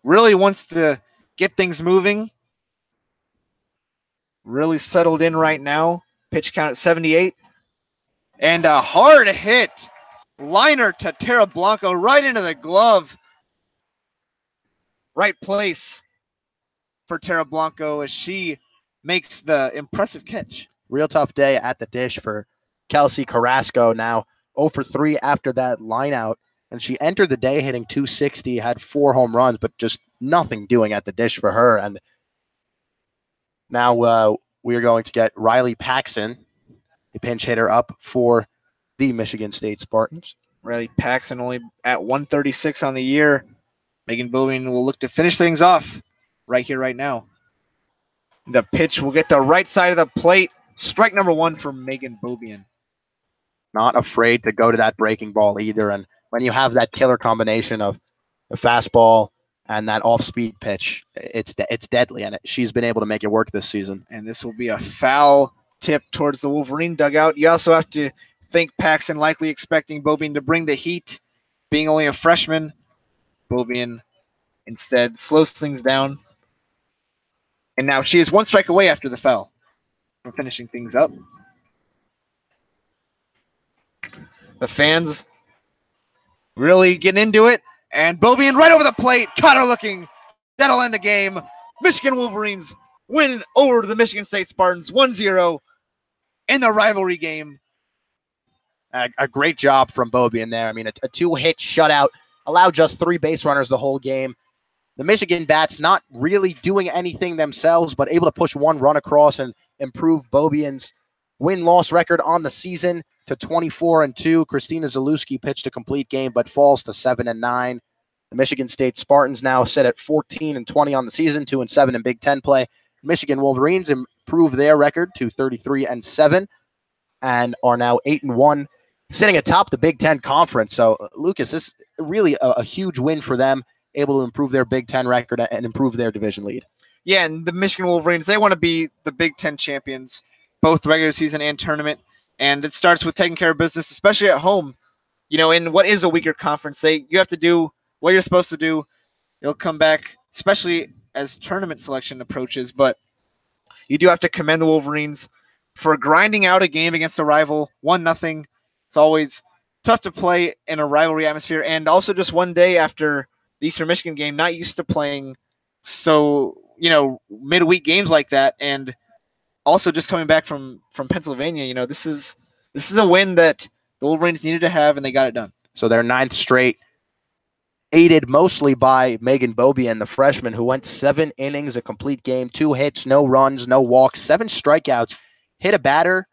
really wants to get things moving. Really settled in right now. Pitch count at 78. And a hard hit. Liner to Tara Blanco right into the glove. Right place for Tara Blanco as she makes the impressive catch. Real tough day at the dish for Kelsie Carrasco. Now 0 for 3 after that line out. And she entered the day hitting .260, had 4 home runs, but just nothing doing at the dish for her. And now we are going to get Riley Paxson, the pinch hitter, up for the Michigan State Spartans. Riley Paxson only at 136 on the year. Bagan Beaubien will look to finish things off right here, right now. The pitch will get the right side of the plate. Strike number 1 for Bagan Beaubien. Not afraid to go to that breaking ball either. And when you have that killer combination of the fastball and that off-speed pitch, it's deadly. And she's been able to make it work this season. And this will be a foul tip towards the Wolverine dugout. You also have to think Paxson likely expecting Beaubien to bring the heat, being only a freshman. Beaubien instead slows things down. And now she is 1 strike away after the foul from finishing things up. The fans really getting into it. And Beaubien right over the plate. Caught her looking. That'll end the game. Michigan Wolverines win over the Michigan State Spartans 1-0 in the rivalry game. A great job from Beaubien there. I mean, a 2-hit shutout, allowed just 3 base runners the whole game. The Michigan bats not really doing anything themselves, but able to push 1 run across and improve Beaubien's win-loss record on the season to 24-2. Kristina Zalewski pitched a complete game, but falls to 7-9. The Michigan State Spartans now sit at 14-20 on the season, 2-7 in Big Ten play. Michigan Wolverines improve their record to 33-7 and are now 8-1, sitting atop the Big Ten Conference. So, Lucas, this is really a huge win for them, able to improve their Big Ten record and improve their division lead. Yeah, and the Michigan Wolverines, they want to be the Big Ten champions, both regular season and tournament. And it starts with taking care of business, especially at home. You know, in what is a weaker conference, you have to do what you're supposed to do. They'll come back, especially as tournament selection approaches. But you do have to commend the Wolverines for grinding out a game against a rival, 1-0. It's always tough to play in a rivalry atmosphere. And also just one day after the Eastern Michigan game, not used to playing midweek games like that. And also just coming back from Pennsylvania, this is a win that the Wolverines needed to have, and they got it done. So their 9th straight, aided mostly by Bagan Beaubien, the freshman, who went 7 innings, a complete game, 2 hits, no runs, no walks, 7 strikeouts, hit a batter,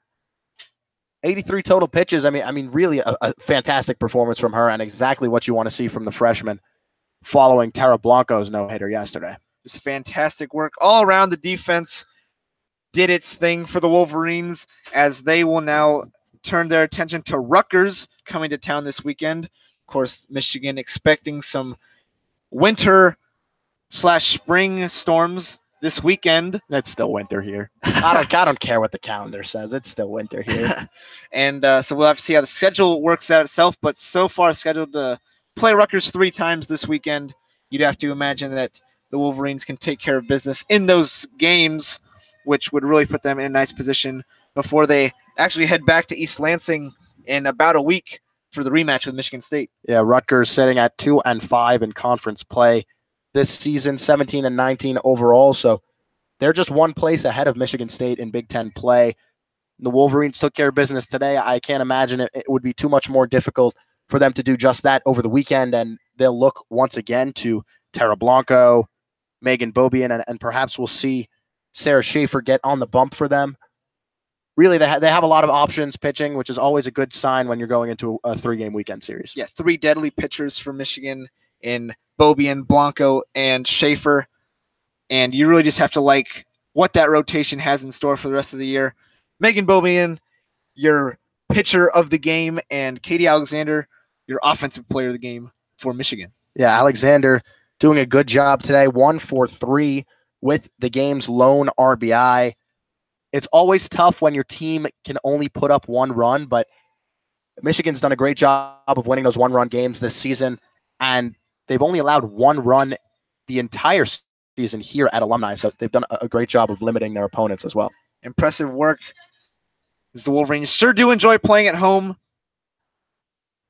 83 total pitches. I mean, really a fantastic performance from her, and exactly what you want to see from the freshman following Tara Blanco's no-hitter yesterday. Just fantastic work all around. The defense did its thing for the Wolverines, as they will now turn their attention to Rutgers coming to town this weekend. Of course, Michigan expecting some winter/spring storms this weekend. It's still winter here. I don't care what the calendar says. It's still winter here. And so we'll have to see how the schedule works out itself, but so far scheduled to play Rutgers 3 times this weekend. You'd have to imagine that the Wolverines can take care of business in those games, which would really put them in a nice position before they actually head back to East Lansing in about a week for the rematch with Michigan State. Yeah, Rutgers sitting at 2-5 in conference play this season, 17-19 overall. So they're just one place ahead of Michigan State in Big Ten play. The Wolverines took care of business today. I can't imagine it would be too much more difficult for them to do just that over the weekend, and they'll look once again to Tara Blanco, Bagan Beaubien, and perhaps we'll see Sarah Schaefer get on the bump for them. Really, they have a lot of options pitching, which is always a good sign when you're going into a 3-game weekend series. Yeah, 3 deadly pitchers for Michigan in Beaubien, Blanco, and Schaefer. And you really just have to like what that rotation has in store for the rest of the year. Bagan Beaubien, your pitcher of the game, and Katie Alexander, your offensive player of the game for Michigan. Yeah, Alexander doing a good job today, 1 for 3 with the game's lone RBI. It's always tough when your team can only put up 1 run, but Michigan's done a great job of winning those 1-run games this season, and they've only allowed 1 run the entire season here at Alumni, so they've done a great job of limiting their opponents as well. Impressive work. The Wolverines sure do enjoy playing at home.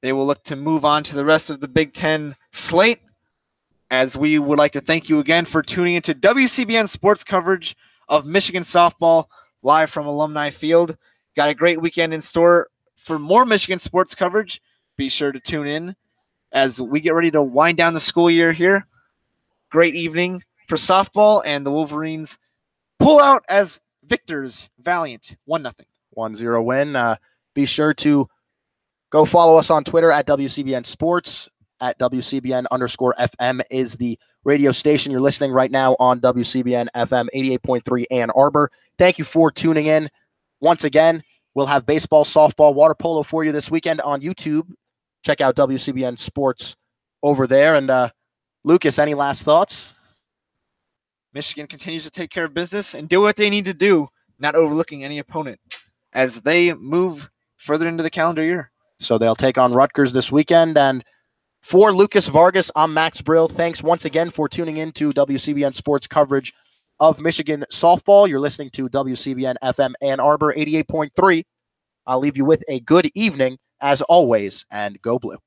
They will look to move on to the rest of the Big Ten slate, as we would like to thank you again for tuning into WCBN sports coverage of Michigan softball live from Alumni Field. Got a great weekend in store for more Michigan sports coverage. Be sure to tune in as we get ready to wind down the school year here. Great evening for softball, and the Wolverines pull out as victors, valiant, 1-0. 1-0 win. Be sure to go follow us on Twitter at WCBN Sports. At WCBN_FM is the radio station. You're listening right now on WCBN FM 88.3 Ann Arbor. Thank you for tuning in. Once again, we'll have baseball, softball, water polo for you this weekend on YouTube. Check out WCBN Sports over there. And Lucas, any last thoughts? Michigan continues to take care of business and do what they need to do, not overlooking any opponent as they move further into the calendar year. So they'll take on Rutgers this weekend. And for Lucas Vargas, I'm Max Brill. Thanks once again for tuning in to WCBN Sports coverage of Michigan softball. You're listening to WCBN FM Ann Arbor 88.3. I'll leave you with a good evening, as always, and go blue.